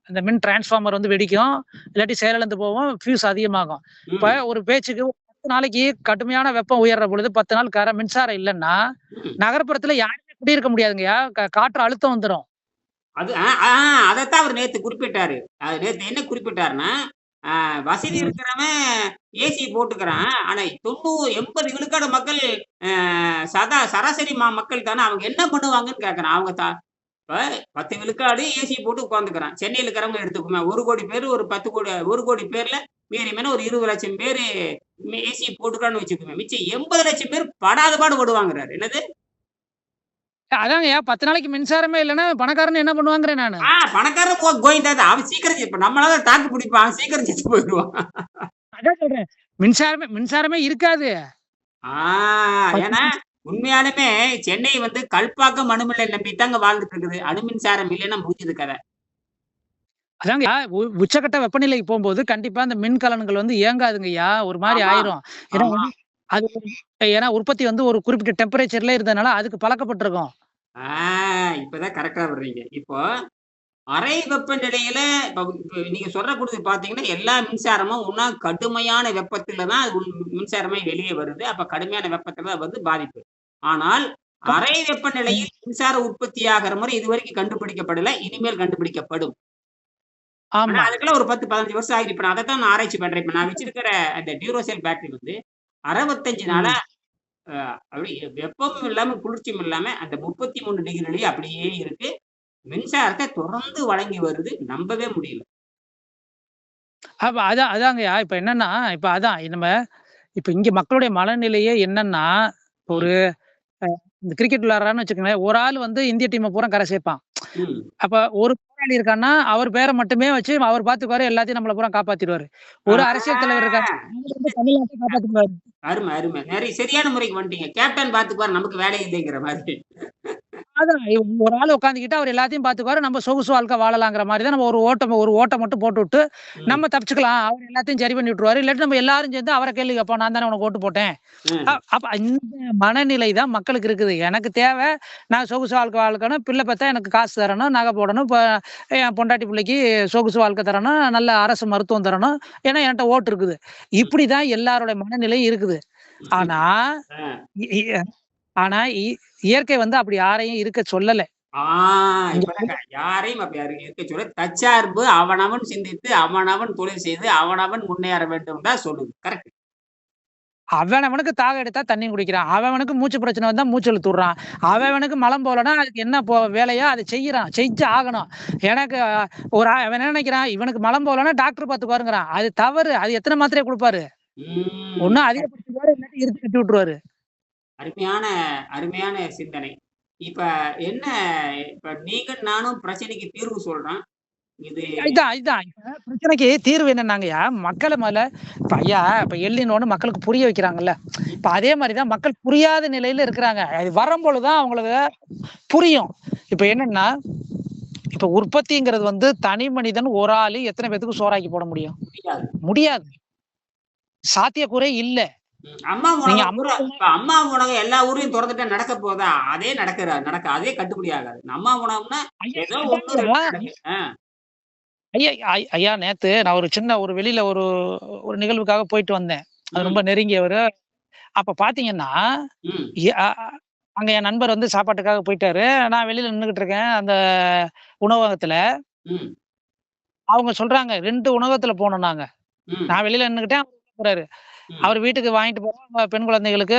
அந்த மின் டிரான்ஸ்ஃபார்மர் வந்து வெடிக்கும். இல்லாட்டி செயலிழந்து போகும். ஃபியூஸ் அதிகமாகும். இப்ப ம், ஒரு பேச்சுக்கு 10 நாளைக்கு கடுமையான வெப்பம் உயர்ற பொழுது 10 நாள் மின்சாரம் இல்லன்னா, ம். நகர்ப்புறத்துல யாருமே குடியிருக்க முடியாதுங்கய்யா. காற்று அழுத்தம் வந்துரும். அது ஆ, ஆ அதத்தான் அவரு நேத்து குறிப்பிட்டாரு. அது நேத்து என்ன குறிப்பிட்டாருன்னா, வசதி ம். இருக்கிறவன் ஏசி போட்டுக்கிறான். ஆனா 90, 80 விழுக்காடு மக்கள் அ சராசரி மக்கள் தானே அவங்க என்ன பண்ணுவாங்கன்னு கேட்கிறேன். அவங்க இப்ப 10 விழுக்காடு ஏசி போட்டு உட்கார்ந்துக்கிறான். சென்னையில இருக்கிறவங்க எடுத்துக்கோமே 1,00,00,000 பேரு ஒரு 1,00,00,000 பேர்ல மீறி மீறின ஒரு 20,00,000 பேரு ஏசி போட்டுக்கிறான்னு வச்சுக்கோங்க. மிச்சம் 80,00,000 பேர் படாத பாடு படுவாங்கிறாரு. என்னது? அதாங்கய்யா 10 நாளைக்கு மின்சாரமே இல்லன்னா, பணக்காரன் என்ன பண்ணுவாங்கிறேன் நானு. பணக்காரன் கோயிந்தா தான். அவன் சீக்கிரம் இப்ப நம்மளால தாக்கு பிடிப்பான். அவன் சீக்கிரம் செத்து போயிருவான். அதான் சொல்றேன். மின்சாரமே இருக்காது. ஆ ஏன்னா, உண்மையாலுமே சென்னை வந்து கல்பாக்கம் அணுமில்லை நம்பி தாங்க வாழ்ந்துட்டு இருக்குது. அணு மின்சாரம் இல்லைன்னா முடிஞ்சுது கதை. அதாங்கய்யா உச்சகட்ட வெப்பநிலைக்கு போம்போது, கண்டிப்பா அந்த மின்கலன்கள் வந்து இயங்காதுங்கய்யா. ஒரு மாரி ஆமா, ஆயிரும். ஏன்னா ஆமா. அது ஏன்னா உற்பத்தி வந்து ஒரு குறிப்பிட்ட டெம்பரேச்சர்ல இருந்ததுனால அதுக்கு பழக்கப்பட்டுருக்கும். ஆ இப்பதான் கரெக்ட்டா வர்றீங்க. இப்போ அறை வெப்பநிலையில இப்ப நீங்க சொல்றபொழுது பார்த்தீங்கன்னா, எல்லா மின்சாரமும் ஒண்ணா கடுமையான வெப்பத்தில தான் அது மின்சாரமே வெளியே வருது. அப்ப கடுமையான வெப்பத்தில தான் வந்து பாதிப்பு. ஆனால் அறை வெப்பநிலையில் மின்சார உற்பத்தியாகிற முறை இதுவரைக்கும் கண்டுபிடிக்கப்படல. இனிமேல் கண்டுபிடிக்கப்படும். ஆனா ஆமா. அதுக்கெல்லாம் ஒரு 10, 15 வருஷம் ஆயிரும். இப்ப நான் அதத்தான் நான் ஆராய்ச்சி பண்றேன். இப்ப நான் வச்சிருக்கிற அந்த டியூரோசெல் பேட்டரி வந்து 65 நாளா ம். அ அப்படி வெப்பமும் இல்லாம, குளிர்ச்சியும் இல்லாம அந்த 33 டிகிரிலயே அப்படியே இருக்கு. மின்சாரத்த தொடர்ந்து வழங்கி வருது. நம்பவே முடியல. அப்ப அதாங்கய்யா. இப்ப என்னன்னா, இப்ப அதான் இப்ப இங்க மக்களுடைய மனநிலையே என்னன்னா, ம், ஒரு இந்த கிரிக்கெட் விளையாடுறான்னு வச்சுக்கங்களேன், ஒரு ஆள் வந்து இந்திய டீம்ம பூரா கரை சேர்ப்பான். ம். அப்ப ஒரு போராளி இருக்கான்னா, அவர் பேர மட்டுமே வச்சு அவர் பார்த்துக்குவாரு, எல்லாத்தையும் நம்மள பூரா காப்பாத்திருவாரு. ஒரு அரசியல் தலைவர் ஆ இருக்காரு, அவர் வந்து தமிழ்நாட்ட காப்பாத்திருவாரு. அருமை, அருமை. சரியான முறைக்கு வந்துட்டீங்க. கேப்டன் பார்த்துக்குவாரு. நமக்கு வேலை இல்லைங்கிற மாதிரி. அதான் ஒரு ஆள் உட்காந்துக்கிட்டு அவர் எல்லாத்தையும் பார்த்துக்குவாரு. நம்ம சொகுசு வாழ்க்கை வாழலாங்கிற மாரி தான் நம்ம ஒரு ஓட்ட மட்டும் போட்டுவிட்டு, ம். நம்ம தப்பிச்சுக்கலாம். அவர் எல்லாத்தையும் சரி பண்ணி விட்டுருவாரு. இல்லாட்டி நம்ம எல்லாரும் சேர்ந்து அவர கேள்வி கேட்போம். நான் தானே உனக்கு ஓட்டு போட்டேன். ம். அப்ப இந்த மனநிலை தான் மக்களுக்கு இருக்குது. எனக்கு தேவை, நான் சொகுசு வாழ்க்கை வாழக்கணும். பிள்ளை பெத்தா எனக்கு காசு தரணும், நகை போடணும். இப்ப என் பொண்டாட்டி பிள்ளைக்கு சொகுசு வாழ்க்கை தரணும், நல்ல அரசு மருத்துவம் தரணும். ஏன்னா என்ட்ட ஓட்டு இருக்குது. ம். இப்படிதான் எல்லாருடைய மனநிலையும் இருக்குது. ஆனா, ஆ. இ இ ஆனா இயற்கை வந்து அப்படி யாரையும் இருக்க சொல்லல. ஆ இங்க இப்பதாங்க யாரையும் அப்படி யாரும் இருக்க சொல்ல தற்சார்பு அவனவன் சிந்தித்து, அவனவன் தொழில் செய்து, அவனவன் முன்னேற வேண்டும் தான் சொல்லுது. கரெக்ட். அவனவனுக்கு தாகம் எடுத்தா தண்ணி குடிக்கிறான். அவனுக்கு மூச்சு பிரச்சனை வந்தா மூச்சு இழுத்து விடுறான். அவனுக்கு மலம் போலன்னா அதுக்கு என்ன வேலையோ அத செய்யறான். செஞ்சு ஆகணும். எனக்கு அவன் என்ன நினைக்கிறான், இவனுக்கு மலம் போலன்னா டாக்டர் பார்த்துக்குவாருங்கிறான். அது தவறு. அது எத்தன மாத்திரைய குடுப்பாரு? ம். ஒண்ணு அதிகப்படுத்திக்குவாரு, இல்லாட்டி இறுத்து கட்டி விட்டுருவாரு. அருமையான அருமையான சிந்தனை. இப்ப என்ன இப்ப நீங்க நானும் பிரச்சனைக்கு தீர்வு சொல்றோம். இது இதான். இப்ப பிரச்சனைக்கு தீர்வு என்னன்னாங்கய்யா, மக்கள முதல்ல இப்ப ஐயா இப்ப எல்லினோன்னு மக்களுக்கு புரிய வைக்கிறாங்கல்ல. இப்ப அதே மாரி தான் மக்கள் புரியாத நிலையில இருக்கிறாங்க. அது வரும்பொழுது தான் அவங்களுக்கு புரியும். இப்ப என்னன்னா, இப்ப உற்பத்திங்கிறது வந்து தனி மனிதன் ஒரு ஆளு எத்தன பேத்துக்கு சோறாக்கி போட முடியும்? முடியாது. முடியாது. சாத்தியக்கூறே இல்ல. அம்மா நீங்க உணவகம் அம்மா கூட இப்ப அம்மா உணவகம் எல்லா ஊர்லயும் தொறந்துட்டா நடக்க போதா? அதே அதே கட்டுப்படி ஆகாது. அம்மா உணவகம்னா ஐயா ஏதோ 1, 2 அதாங்கய்யா. நடக்கு. ஐயா ஐயா நேத்து நான் ஒரு சின்ன வெளியில ஒரு நிகழ்வுக்காக போயிட்டு வந்தேன். அது ம், ரொம்ப நெருங்கியவரு. அப்ப பாத்தீங்கன்னா, ம், எ அ அ அங்க என் நண்பர் வந்து சாப்பாட்டுக்காக போயிட்டாரு. நான் வெளியில நின்னுகிட்டு இருக்கேன். அந்த உணவகத்துல. ம், அவங்க சொல்றாங்க 2 உணவகத்துல போனோம் நாங்க. ம், நான் வெளியில நின்னுக்கிட்டேன். அவரு உள்ள போறாரு. ம். அவரு வீட்டுக்கு வாங்கிட்டு போறோம். பெண் குழந்தைகளுக்கு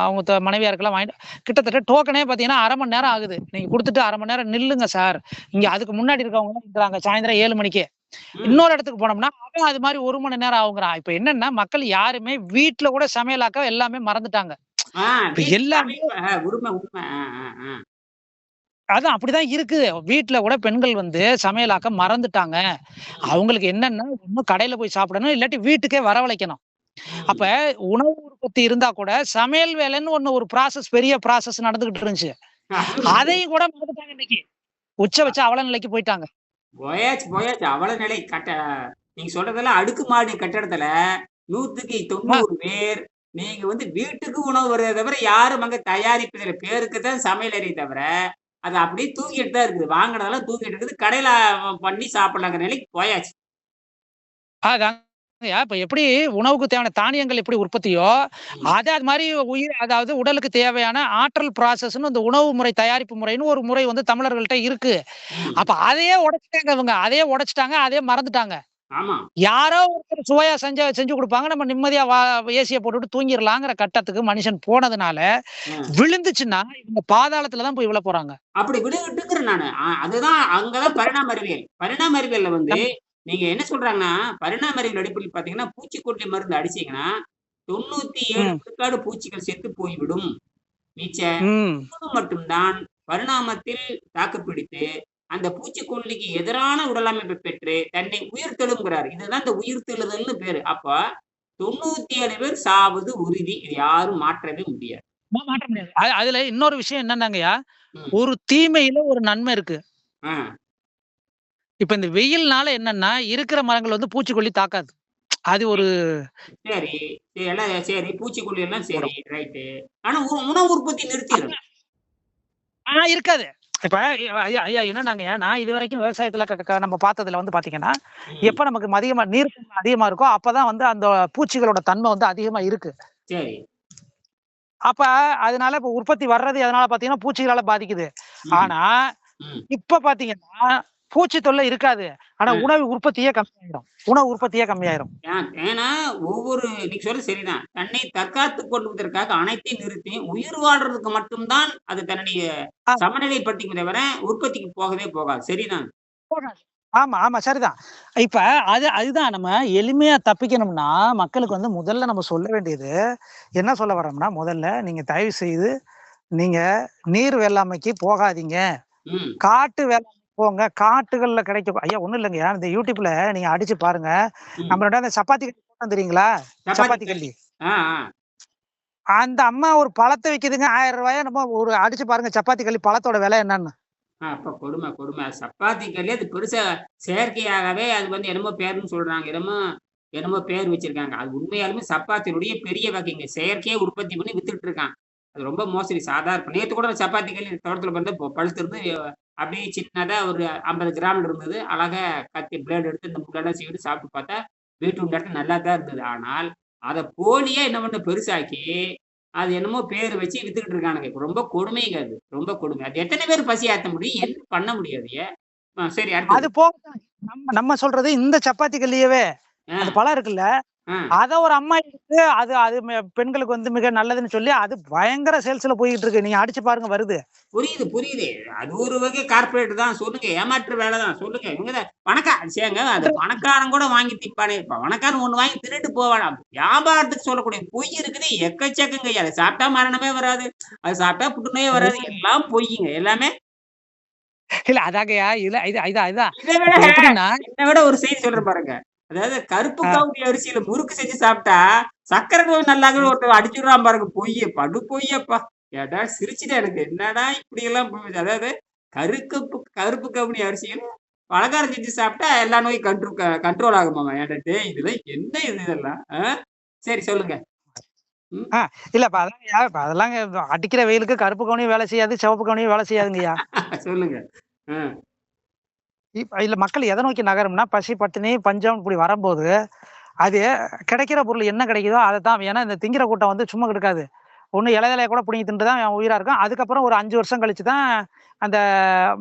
அவங்க மனைவியாருக்கெல்லாம் வாங்கிட்டு கிட்டத்தட்ட டோக்கனே பார்த்தீங்கன்னா 1/2 மணி நேரம் ஆகுது. நீங்க குடுத்துட்டு 1/2 மணி நேரம் நில்லுங்க சார். இங்க அதுக்கு முன்னாடி இருக்கவங்கலாம் நிக்கிறாங்க சாயந்திரம் 7 மணிக்கே. ம். இன்னொரு இடத்துக்கு போனோம்னா, அவன் அது மாரி 1 மணி நேரம் ஆகுங்கிறான். இப்ப என்னன்னா, மக்கள் யாருமே வீட்ல கூட சமையலாக்க எல்லாமே மறந்துட்டாங்க. ஆ இப்ப வீட்டு எல்லாமே சமையல் உண்ம, உண்ம. ஆ. அதான் அப்படிதான் இருக்கு. வீட்ல கூட பெண்கள் வந்து சமையலாக்க மறந்துட்டாங்க. ம், அவங்களுக்கு என்னன்னா, ஒண்ணு கடையில போய் சாப்பிடணும், இல்லாட்டி வீட்டுக்கே வரவழைக்கணும். அப்ப ம். உணவு உற்பத்தி இருந்தா கூட, சமையல் வேலைன்னு ஒரு பெரிய ப்ராசஸ் நடந்துகிட்டு இருந்துச்சு. அது உண்டு. அதையும் கூட மறந்துட்டாங்க இன்னைக்கு. உச்சபட்ச அவல நிலைக்கு போயிட்டாங்க. போயாச்சு, போயாச்சு. அவல நிலை நீங்க சொல்றதெல்லாம் அடுக்குமாடி கட்டடத்துல 100க்கு ஆ 90 பேர் நீங்க வந்து வீட்டுக்கு உணவு வருதே தவிர, யாரும் அங்க தயாரிப்பதில்ல. பேருக்கு தான் சமையலறை தவிர, அது அப்படியே தூங்கிட்டு தான் இருக்குது. வாங்குனதெல்லாம் தூங்கிட்டு இருக்குது. கடையில பண்ணி சாப்பிடலாங்கிற நிலைக்கு போயாச்சு. அதாங்கய்யா இப்ப எப்படி உணவுக்கு தேவையான தானியங்கள் எப்படி உற்பத்தியோ, ம், அது மாரி அதாவது உடலுக்கு தேவையான ஆற்றல் ப்ராசஸ்ன்னு இந்த உணவு முறை தயாரிப்பு முறைன்னு ஒரு முறை வந்து தமிழர்கள்ட்ட இருக்கு. ம். அப்ப அதையே உடைச்சுட்டாங்க இவங்க. அதையே உடைச்சுட்டாங்க. அதையே மறந்துட்டாங்க. ஆமா. யாரோ ஒருத்தர் சுவையா செஞ்சு குடுப்பாங்க. நம்ம நிம்மதியா ஏசிய போட்டுட்டு தூங்கிரலாங்கிற கட்டத்துக்கு மனுஷன் போனதுனால, அ. விழுந்துச்சுன்னா இவங்க பாதாளத்துல தான் போய் விழப் போறாங்க. அப்படி விடுவிட்டுங்கிறேன் நானு. அதுதான் அங்க தான் பரிணாம அறிவியல். பரிணாம அறிவியல்ல வந்து நம் நீங்க என்ன சொல்றாங்கன்னா, பரிணாம அறிவியல் அடிப்படையில் பார்த்தீங்கன்னா, பூச்சிக்கொல்லி மருந்து அடிச்சீங்கன்னா, 97 ம், விழுக்காடு பூச்சிகள் செத்து போய்விடும். மிச்ச ம். 3 மட்டும் தான் பரிணாமத்தில் தாக்குப்பிடித்து, அந்த பூச்சிக்கொல்லிக்கு எதிரான உடலமைப்பை பெற்று தன்னை உயிர்த்தெழும்ங்கிறாரு. இதுதான் இந்த உயிர்த்தெழுதல்னு பேரு. அப்ப 97 பேர் சாவது உறுதி. இது யாரும் மாற்றவே முடியாது. மாற்ற முடியாது. அதுல இன்னொரு விஷயம் என்னன்னாங்கய்யா, ம். ஒரு தீமையில ஒரு நன்மை இருக்கு. ஆ. இப்ப இந்த வெயில்னால என்னன்னா, இருக்கிற மரங்கள் வந்து பூச்சிக்கொல்லி தாக்காது. அது ஒரு சரி. எல்லாம் சரி. பூச்சிக்கொல்லி எல்லாம் ஒரு சரி. ரைட்டு. ஆனா உணவு உற்பத்தி நிறுத்திரும். இருக்காது. இப்ப ஐயா ஐயா என்னன்னாங்கய்யா, நான் இதுவரைக்கும் விவசாயத்துல நம்ம பார்த்ததுல வந்து பார்த்தீங்கன்னா, ம். எப்ப நமக்கு நீர்த்தன்மை அதிகமா இருக்கோ, அப்பதான் வந்து அந்த பூச்சிகளோட தன்மை வந்து அதிகமா இருக்கு. சரி. அப்ப அதனால இப்ப உற்பத்தி வர்றது எதனால பார்த்தீங்கன்னா, பூச்சிகளால பாதிக்குது. ம். ஆனா, ம். இப்ப பார்த்தீங்கன்னா, பூச்சி தொல்லை இருக்காது. ஆனா அ. உணவு உற்பத்தியே கம்மியாயிரும். உணவு உற்பத்தியே கம்மியாயிரும். ஏன்னா நீங்க சொல்றது சரிதான். தன்னை தற்காத்துக் கொள்வதற்காக அனைத்தையும் நிறுத்தி, உயிர் வாழ்றதுக்கு மட்டும் தான் அது தன்னுடைய ஆ சமநிலைப்படுத்திக்குமே தவிர, உற்பத்திக்கு போகவே போகாது. சரிதான். போடாது. ஆமா, ஆமா. சரிதான். இப்ப அதுதான் நம்ம எளிமையா தப்பிக்கணும்னா, மக்களுக்கு வந்து முதல்ல நம்ம சொல்ல வேண்டியது, என்ன சொல்ல வர்றோம்னா, முதல்ல நீங்க தயவு செய்து நீங்க நீர் வேளாண்மைக்கு போகாதீங்க. ம். காட்டு வேளாண்மைக்கு போங்க. காட்டுகள்ல கிடைக்கும் ஐயா ஒண்ணும் இல்லைங்கய்யா. இந்த YouTubeல நீங்க அடிச்சு பாருங்க. ம். நம்மளோட அந்த சப்பாத்தி கல்லி போட்டோம் தெரியுங்களா? சப்பாத்தி சப்பாத்தி கல்லி. கல்லி. ஆ, ஆ. அந்த அம்மா ஒரு பழத்தை விக்குதுங்க ரூ. 1000 என்னமோ ஒரு அடிச்சு பாருங்க சப்பாத்தி கல்லி பழத்தோட விலை என்னன்னு. அப்ப கொடுமை, கொடுமை. சப்பாத்தி கல்லு அது பெருசா செயற்கையாகவே அது என்னமோ பேருன்னு சொல்றாங்க. என்னமோ என்னமோ பேர் வச்சிருக்காங்க. அது உண்மையாலுமே சப்பாத்தினுடைய பெரிய வகைங்க. செயற்கையா உற்பத்தி பண்ணி வித்துட்டு இருக்கான். அது ரொம்ப மோசடி. சாதாரண நேத்து கூட சப்பாத்தி கல்லு தோட்டத்துல பழுத்திருந்து அப்படியே சின்னதா ஒரு 50 கிராம்ல இருந்தது. அழகா கத்தி பிளேடு எடுத்து இந்த முள்ளெல்லாம் சீவிட்டு சாப்பிட்டு பார்த்தா, பீட்ரூட் நல்லா தான் இருந்தது. ஆனால், அத போலியா என்ன பண்ண பெருசாக்கி அது என்னமோ பேரு வச்சு வித்துக்கிட்டு இருக்கானுங்க. இப்ப ரொம்ப கொடுமைங்க அது. ரொம்ப கொடுமை. அது எத்தன பேர் பசி ஆத்த முடியும்? என்ன பண்ண முடியும் அதைய? சரி அது அடுத்தது. போக நம்ம நம்ம சொல்றது இந்த சப்பாத்தி கல்லியவே ஆ, அந்த பழம் இருக்குல்ல, ஆ. அத ஒரு அம்மா எடுத்து அது அது பெண்களுக்கு மிக நல்லதுன்னு சொல்லி அது பயங்கர சேல்ஸ்ல போயிட்டு இருக்கு. நீங்க அடிச்சு பாருங்க வருது. புரியுது, புரியுது. அது ஒரு வகை கார்ப்பரேட் தான். சொல்லுங்க. ஏமாற்று வேலை தான். சொல்லுங்க. இவங்க தான் சேங்க அது பணக்காரன் கூட வாங்கி திப்பானே. இப்ப பணக்காரன் ஒண்ணு வாங்கி திருட்டு போவானா? வியாபாரத்துக்கு சொல்லக்கூடிய பொய் இருக்குது எக்கச்சக்கங்கய்யா. அத சாப்பிட்டா மரணமே வராது. அது சாப்பிட்டா புற்றுநோயே வராது. எல்லாம் பொய்யுங்க. எல்லாமே இல்ல அதாங்கய்யா இல்ல இது இதான். இத விட இப்ப எப்படின்னா இத விட ஒரு செய்தி சொல்றேன் பாருங்க. அதாவது கருப்பு ஆ, கவுனி அரிசியில முறுக்கு செஞ்சு சாப்பிட்டா, சர்க்கரை நோய் நல்லாகும்னு ஒருத்தன் அடிச்சுடுறான் பாருங்க. பொய்யு. படு பொய்யப்பா. ஏன்டா சிரிச்சுட்டேன் எனக்கு. என்னடா இப்படியெல்லாம் போகுது. அதாவது கருப்பு கவுனி அரிசியில பலகாரம் செஞ்சு சாப்பிட்டா எல்லா நோயும் கண்ட்ரோல் ஆகுமாமா. ஏன்டா டேய் இதெல்லாம் என்ன இதெல்லாம்? சரி சொல்லுங்க. ம். ஆ, இல்ல இப்ப அதாங்கய்யா இப்ப அதெல்லாம் அடிக்கிற வெயிலுக்கு கருப்பு கவுனியும் வேலை செய்யாது, சிவப்பு கவுனியும் வேலை செய்யாதுங்கய்யா. சொல்லுங்க. அ. இல்ல மக்கள் எத நோக்கி நகரும்னா, பசி, பட்டினி, பஞ்சம் இப்படி வரம்போது, அது கிடைக்கிற பொருள் என்ன கிடைக்குதோ அதத்தான் ஏன்னா இந்த திங்கிற கூட்டம் சும்மா கெடுக்காது. ஒண்ணு இலை இலைய கூட புடுங்கி தின்னுட்டு தான் அவன் உயிரா இருக்கான். அதுக்கப்புறம் ஒரு 5 வருஷம் கழிச்சு தான் அந்த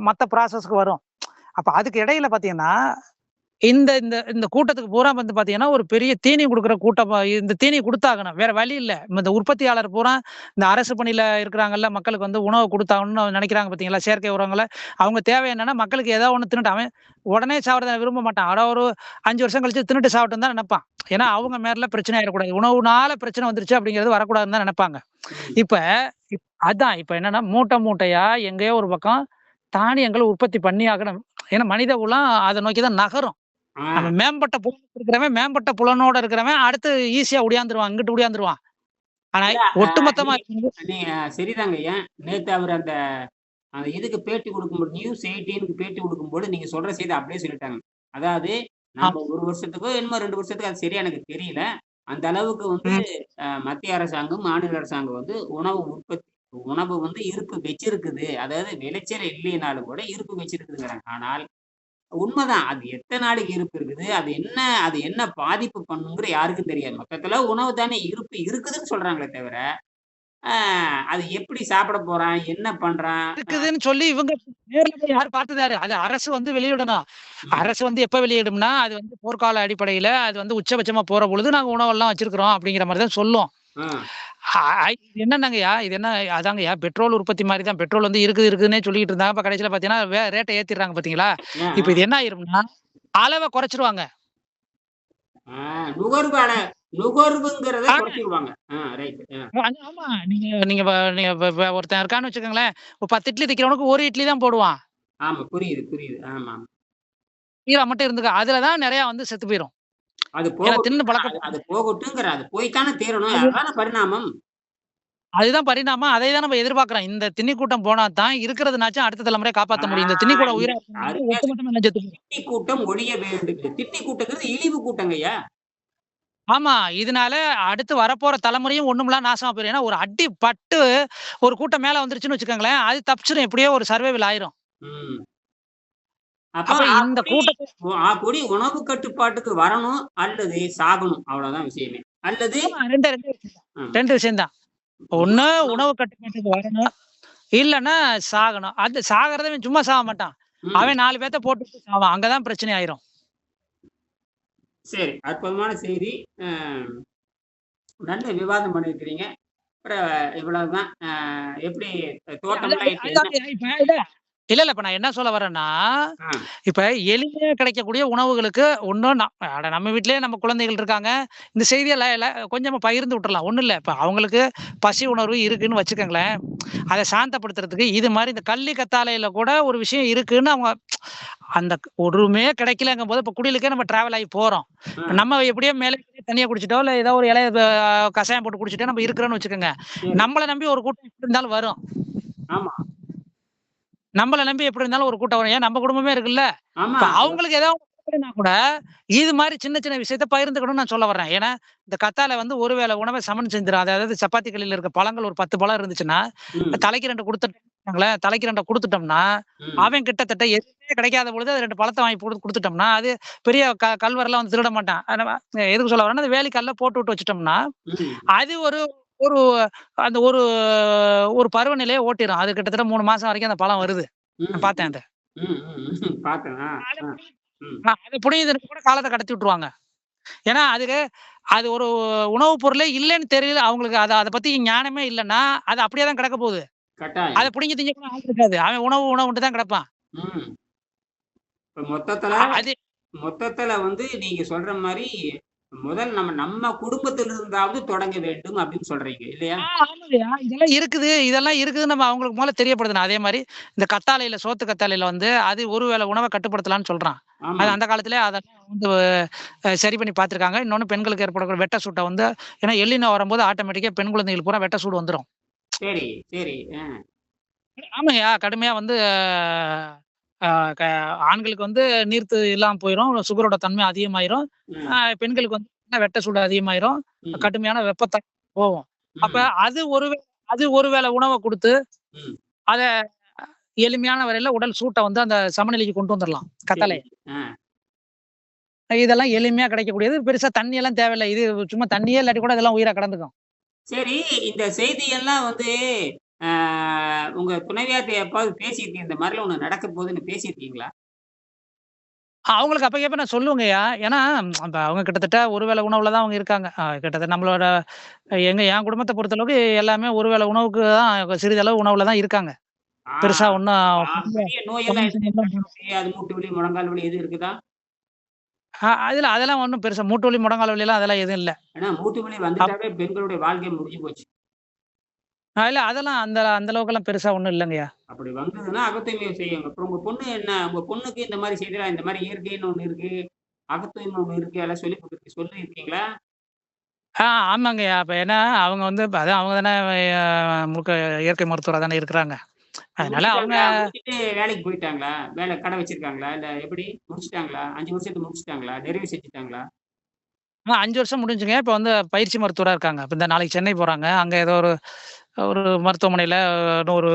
மத்த ப்ராசஸ்க்கு வரும். அப்ப அதுக்கு இடையில பார்த்தீங்கன்னா, இந்த இந்த இந்த கூட்டத்துக்கு பூரா பார்த்தீங்கன்னா, ஒரு பெரிய தீனி குடுக்குற கூட்டமா இந்த தீனி குடுத்தாகணும். வேற வழி இல்ல. இந்த உற்பத்தியாளர் பூரா இந்த அரசு பணியில இருக்கிறாங்கல்ல, மக்களுக்கு உணவு குடுத்தாகணும்னு நெனைக்கிறாங்க பார்த்தீங்களா? செயற்கை உரங்கள. அவங்க தேவை என்னன்னா, மக்களுக்கு ஏதோ ஒண்ணு தின்னுட்டு அவன் உடனே சாவறத விரும்ப மாட்டான். அட ஒரு 5 வருஷம் கழிச்சு தின்னுட்டு சாவட்டும்னு தான் நெனைப்பான். ஏன்னா, அவங்க மேல பிரச்சனை ஆயிறக்கூடாது. உணவுனால பிரச்சனை வந்துருச்சு அப்படிங்கிறது வரக்கூடாதுன்னு தான் நெனைப்பாங்க. ம். இப்ப அதான் இப்ப என்னன்னா, மூட்டை மூட்டையா எங்கேயோ ஒரு பக்கம் தானியங்கள் உற்பத்தி பண்ணியாகணும். ஏன்னா, மனித குலம் அத நோக்கி தான் நகரும். ஆ. நம்ம மேம்பட்ட புலன் இருக்கிறவன், மேம்பட்ட புலனோட இருக்கிறவன், அடுத்து ஈஸியா ஒடியாந்துருவான். இங்கிட்டு ஒடியாந்துருவான். ஆனா, இல்ல நீ ஒட்டுமொத்தமா இருக்கிறது நீ சரிதாங்கய்யா. நேத்து அவரு அந்த அந்த இதுக்கு பேட்டி குடுக்கும்போது நியூஸ் 18க்கு பேட்டி குடுக்கும்போது, நீங்க சொல்ற செய்தி அப்படியே சொல்லிட்டாங்க. அதாவது ஆம். நாம 1 வருஷத்துக்கோ, என்னமோ 2 வருஷத்துக்கு அது சரியா எனக்கு தெரியல. அந்த அளவுக்கு ம். மத்திய அரசாங்கம், மாநில அரசாங்கம் உணவு இருப்பு வச்சிருக்குது. அதாவது விளைச்சல் இல்லைனாலும் கூட இருப்பு வச்சிருக்குதுங்கிறாங்க. ஆனால் உண்மதான். அது எத்தன நாளைக்கு இருப்பு இருக்குது? அது என்ன பாதிப்பு பண்ணுங்கிற யாருக்கும் தெரியாது. மொத்தத்துல உணவு தானே இருப்பு இருக்குதுன்னு சொல்றாங்களே தவிர, அ அது எப்படி சாப்பிட போறான்? என்ன பண்றான்? இருக்குதுன்னு சொல்லி இவங்க நேர்ல போய் யார் பார்த்தது யாரு? அது அரசு வெளியிடணும். ம். அரசு எப்ப வெளியிடும்னா, அது போர்க்கால அடிப்படையில அது உச்சபட்சமா போற பொழுது நாங்க உணவெல்லாம் வச்சிருக்கிறோம் அப்படிங்கிற மாரி தான் சொல்லும். ஆ. இது என்னன்னாங்கய்யா, இது என்ன அதாங்கய்யா பெட்ரோல் உற்பத்தி மாரி தான். பெட்ரோல் இருக்குதுன்னே சொல்லிட்டு இருந்தாங்க. இப்ப கடைசியில பார்த்தீங்கன்னா, ரேட்ட ஏத்திடுறாங்க பார்த்தீங்களா? ஏன்? இப்ப இது என்ன ஆயிரும்னா, அளவ குறைச்சிருவாங்க. ஆ நுகர்வுங்கிறத ஆ, குறைச்சிருவாங்க. ரைட். ஆமா. நீங்க நீங்க நீங்க ஒருத்தன் இருக்கான்னு வச்சுக்கோங்களேன், ஒரு 10 இட்லி திக்கிறவனுக்கு 1 இட்லி தான் போடுவான். ஆமா. புரியுது, புரியுது. ஆமா. கீழ மட்டும் இருந்துக்க. அதுல தான் நெறைய செத்து போயிரும். அது ஏன்னா தின்னு போகட்டுங்கிற அது பழக்கப்பட்ட அது போகட்டுங்கிற அது போய்த்தானே தீரணும். அது அதான பரிணாமம். அதுதான் பரிணாமம். அதை தான் நம்ம எதிர்பார்க்கிறோம். இந்த திண்ணி கூட்டம் போனா தான் இருக்கிறதுனாச்சும் அடுத்த தலைமுறைய ஆ காப்பாத்த முடியும். இந்த திண்ணி கூடம் இது உயிரா இருக்கும்போது அருமையா ஒட்டுமொத்தமா எல்லாம் செத்து போயிரும். திட்டி கூட்டம் ஒழிய வேண்டும். திட்டி கூட்டங்கிறது இழிவு கூட்டங்கய்யா. ஆமா. இதனால அடுத்து வரப்போற தலைமுறையும் ஒண்ணுமில்லாம நாசமா போயிரும். ஏன்னா ஒரு அடி பட்டு ஒரு கூட்டம் மேல வந்துருச்சுன்னு வச்சுக்கோங்களேன், அது தப்பிச்சுரும். எப்படியோ ஒரு சர்வைவல் ஆயிரும். ம். அப்ப அப்ப இந்த கூட்டத்த அப்படி உணவு கட்டுப்பாட்டுக்கு வரணும் அல்லது சாகணும். அவ்வளவுதான் விஷயமே. அல்லது ஆமா 2 விஷயம் தான். ம். 2 விஷயம் தான். ஒண்ணு உணவு கட்டுப்பாட்டுக்கு வரணும். இல்லன்னா சாகணும். அது சாகறத இவன் சும்மா சாக மாட்டான். ம். அவன் 4 பேத்த போட்டுட்டு சாவான். அங்க தான் பிரச்சனை ஆயிரும். சரி. அற்புதமான செய்தி. அ நல்ல விவாதம் பண்ணியிருக்கிறீங்க. அப்புறம் இவ்வளவுதான். எப்படி அது தோட்டம்லாம் இப்ப என்ன அதுதாங்க இப்ப இல்ல இல்ல. இப்ப நான் என்ன சொல்ல வரேன்னா, ஆ. இப்ப எளிமையா கிடைக்கக்கூடிய உணவுகளுக்கு ஒண்ணும் அட நம்ம வீட்லயே நம்ம குழந்தைகள் இருக்காங்க. இந்த செய்திய கொஞ்சமா பகிர்ந்து விட்டுறலாம். ஒண்ணும் இல்ல. இப்ப அவங்களுக்கு பசி உணர்வு இருக்குன்னு வச்சுக்கங்களேன். அத சாந்தப்படுத்துறதுக்கு இது மாரி இந்த கள்ளி கத்தாழையில கூட ஒரு விஷயம் இருக்குன்னு அவங்க அந்த ஒண்ணுமே கிடைக்கலங்கும்போது, இப்ப குடிலுக்கே நம்ம டிராவல் ஆகி போறோம். ஆ. நம்ம எப்படியோ மேலே தண்ணிய குடிச்சிட்டோ, இல்ல ஏதோ ஒரு இலைய கசாயம் போட்டு குடிச்சுட்டோ நம்ம இருக்கிறோம்னு வச்சுக்கோங்க. சரி. நம்மள நம்பி ஒரு கூட்டம் எப்படி இருந்தாலும் வரும். ஆமா. நம்மள நம்பி எப்படி இருந்தாலும் ஒரு கூட்டம் வரும். ஏன் நம்ம குடும்பமே இருக்குல்ல. ஆமா. இப்ப அவங்களுக்கு ஏதாவது பிரச்சனைனா கூட, இது மாரி சின்ன சின்ன விஷயத்த பகிர்ந்துக்கணும்னு நான் சொல்ல வர்றேன். ஏன்னா, இந்த கத்தாழை வந்து ஒரு வேள உணவ சமன் செஞ்சுரும். அதாவது சப்பாத்தி கல்லுல இருக்க பழங்கள் ஒரு 10 பழம் இருந்துச்சுன்னா, ம். தலைக்கு 2 குடுத்துட்டோம்ங்களேன், தலைக்கு 2 குடுத்துட்டோம்னா, ம். அவன் கிட்டத்தட்ட எதுவுமே கிடைக்காத பொழுது அது 2 பழத்த வாங்கி குடுத்துட்டோம்னா, அது பெரிய கல்வரெல்லாம் வந்து திருட மாட்டான். எதுக்கு சொல்ல வரேன்னா, அந்த வேலிக்கல்ல போட்டு விட்டு வச்சுட்டோம்னா, ம். அது ஒரு ஒரு அந்த ஒரு ஒரு பருவநிலைய ஓட்டிரும். அது கிட்டத்தட்ட 3 மாசம் வரைக்கும் அந்த பழம் வருது. நான் ம். பார்த்தேன் அத. ம். ம். பார்த்தேன். ஆ. அத ஆ. புடி ம். அத புடிங்கிதற்கு கூட காலத்த கடத்தி விட்டுருவாங்க. ஏன்னா, அது ஒரு உணவு பொருளே இல்லன்னு தெரியல அவங்களுக்கு அத அத பத்தி ஞானமே இல்லன்னா, அது அப்படியே தான் கிடக்க போகுது. அத கட்டாயம். புடுங்கி திங்கக்கூட ஆள் இருக்காது. அவன் உணவுன்ட்டு தான் கிடப்பான். ம். இப்ப மொத்தத்துல அது மொத்தத்துல வந்து நீங்க சொல்ற மாரி, முதல் நம்ம நம்ம குடும்பத்திலிருந்தாவது தொடங்க வேண்டும் அப்படின்னு சொல்றீங்க இல்லையா? ஆமாங்கய்யா. இதெல்லாம் இருக்குதுன்னு நம்ம அவங்களுக்கு முதல்ல தெரியப்படுத்தணும். அதே மாரி இந்த கத்தாழையில சோத்து கத்தாழையில வந்து அது ஒரு வேள உணவ கட்டுப்படுத்தலாம்ன்னு சொல்றான். ஆமா. அது அந்த காலத்திலேயே அதெல்லாம் வந்து சரி பண்ணி பார்த்துருக்காங்க. இன்னொன்னு பெண்களுக்கு ஏற்படக்கூடிய வெட்ட சூட்ட வந்து ஏன்னா எல்லினோ வரும்போது ஆட்டோமேட்டிக்கா பெண் குழந்தைகளுக்கு பூரா வெட்ட சூடு வந்துரும். சரி, சரி. ஆமாய்யா. கடுமையா வந்து அ க ஆண்களுக்கு வந்து நீர்த்து இல்லாம போயிரும். சுகரோட தன்மை அதிகமாயிரும். ம். பெண்களுக்கு வந்து வெட்ட சூடு அதிகமாயிரும். ம். கடுமையான வெப்பத்தால போவும். அப்ப ம். அது ஒரு வேள உணவ குடுத்து, ம். அத எளிமையான வரையில உடல் சூட்ட வந்து அந்த சமநிலைக்கு கொண்டு வந்துரலாம். சரி. கத்தாழைய. ஆ. இதெல்லாம் எளிமையா கிடைக்கக்கூடியது. பெருசா தண்ணியெல்லாம் தேவையில்ல. இது சும்மா தண்ணியே இல்லாட்டி கூட இதெல்லாம் உயிரா கடந்துக்கும். சரி, இந்த செய்தியெல்லாம் வந்து ஆ உங்க துணைவியார்ட்ட எப்பாவது பேசியிருக்கீங்க? இந்த மாரிலாம் ஒண்ணு நடக்க போதுன்னு பேசியிருக்கீங்களா? அவங்களுக்கு அப்பக்கப்ப நான் சொல்லுவேங்கய்யா. ஏன்னா, அப்ப அவங்க கிட்டத்தட்ட ஒரு வேள உணவுல தான் அவங்க இருக்காங்க. கிட்டத்தட்ட நம்மளோட என் குடும்பத்த பொறுத்தளவுக்கு எல்லாமே ஒரு வேள உணவுக்கு தான் சிறிதளவு உணவுல தான் இருக்காங்க. ஆ. பெருசா ஒண்ணும் பெரிய நோயெல்லாம் எதுவும் கண்ல தெரியாது, மூட்டு வலி, முழங்கால் வலி எதுவும் இருக்குதா? அதெல்லாம் ஒண்ணும் பெருசா மூட்டு வலி, முடங்கால் வலிலாம் அதெல்லாம் எதுவும் இல்ல. ஏன்னா மூட்டு வலி அப் வந்துட்டாவே பெண்களுடைய வாழ்க்கை முடிஞ்சு போச்சு. இல்ல அதெல்லாம் அந்த அந்த அளவுக்கெல்லாம் பெருசா ஒண்ணும் இல்லங்கய்யா. அப்படி வந்ததுன்னா அகத்தூய்மை செய்யுங்க. அப்புறம் உங்க பொண்ணு என்ன உங்க பொண்ணுக்கு இந்த மாரி செய்திலாம் இந்த மாரி இயற்கைன்னு ஒண்ணு இருக்கு, அகத்தூய்மை ஒண்ணு இருக்கு எல்லாம் சொல்லியிருக்கீங்களா? ஆ ஆமாங்கய்யா. அப்ப ஏன்னா அவங்க வந்து அதான் அவங்க தானே முழுக்க இயற்கை மருத்துவரா தானே இருக்கிறாங்க. அதனால அவங்க முடிச்சுட்டாங்களா? முடிச்சுட்டு வேலைக்கு போயிட்டாங்களா? கடை வச்சிருக்காங்களா? இல்ல எப்படி? முடிச்சுட்டாங்களா? 5 வருஷத்த முடிச்சுட்டாங்களா? நிறைவு செஞ்சுட்டாங்களா? 5 வருஷம் முடிஞ்சுங்க. இப்ப வந்து பயிற்சி மருத்துவரா இருக்காங்க. இப்ப இந்த நாளைக்கு சென்னை போறாங்க. அங்க ஏதோ ஒரு ஒரு மருத்துவமனையில இன்னும் ஒரு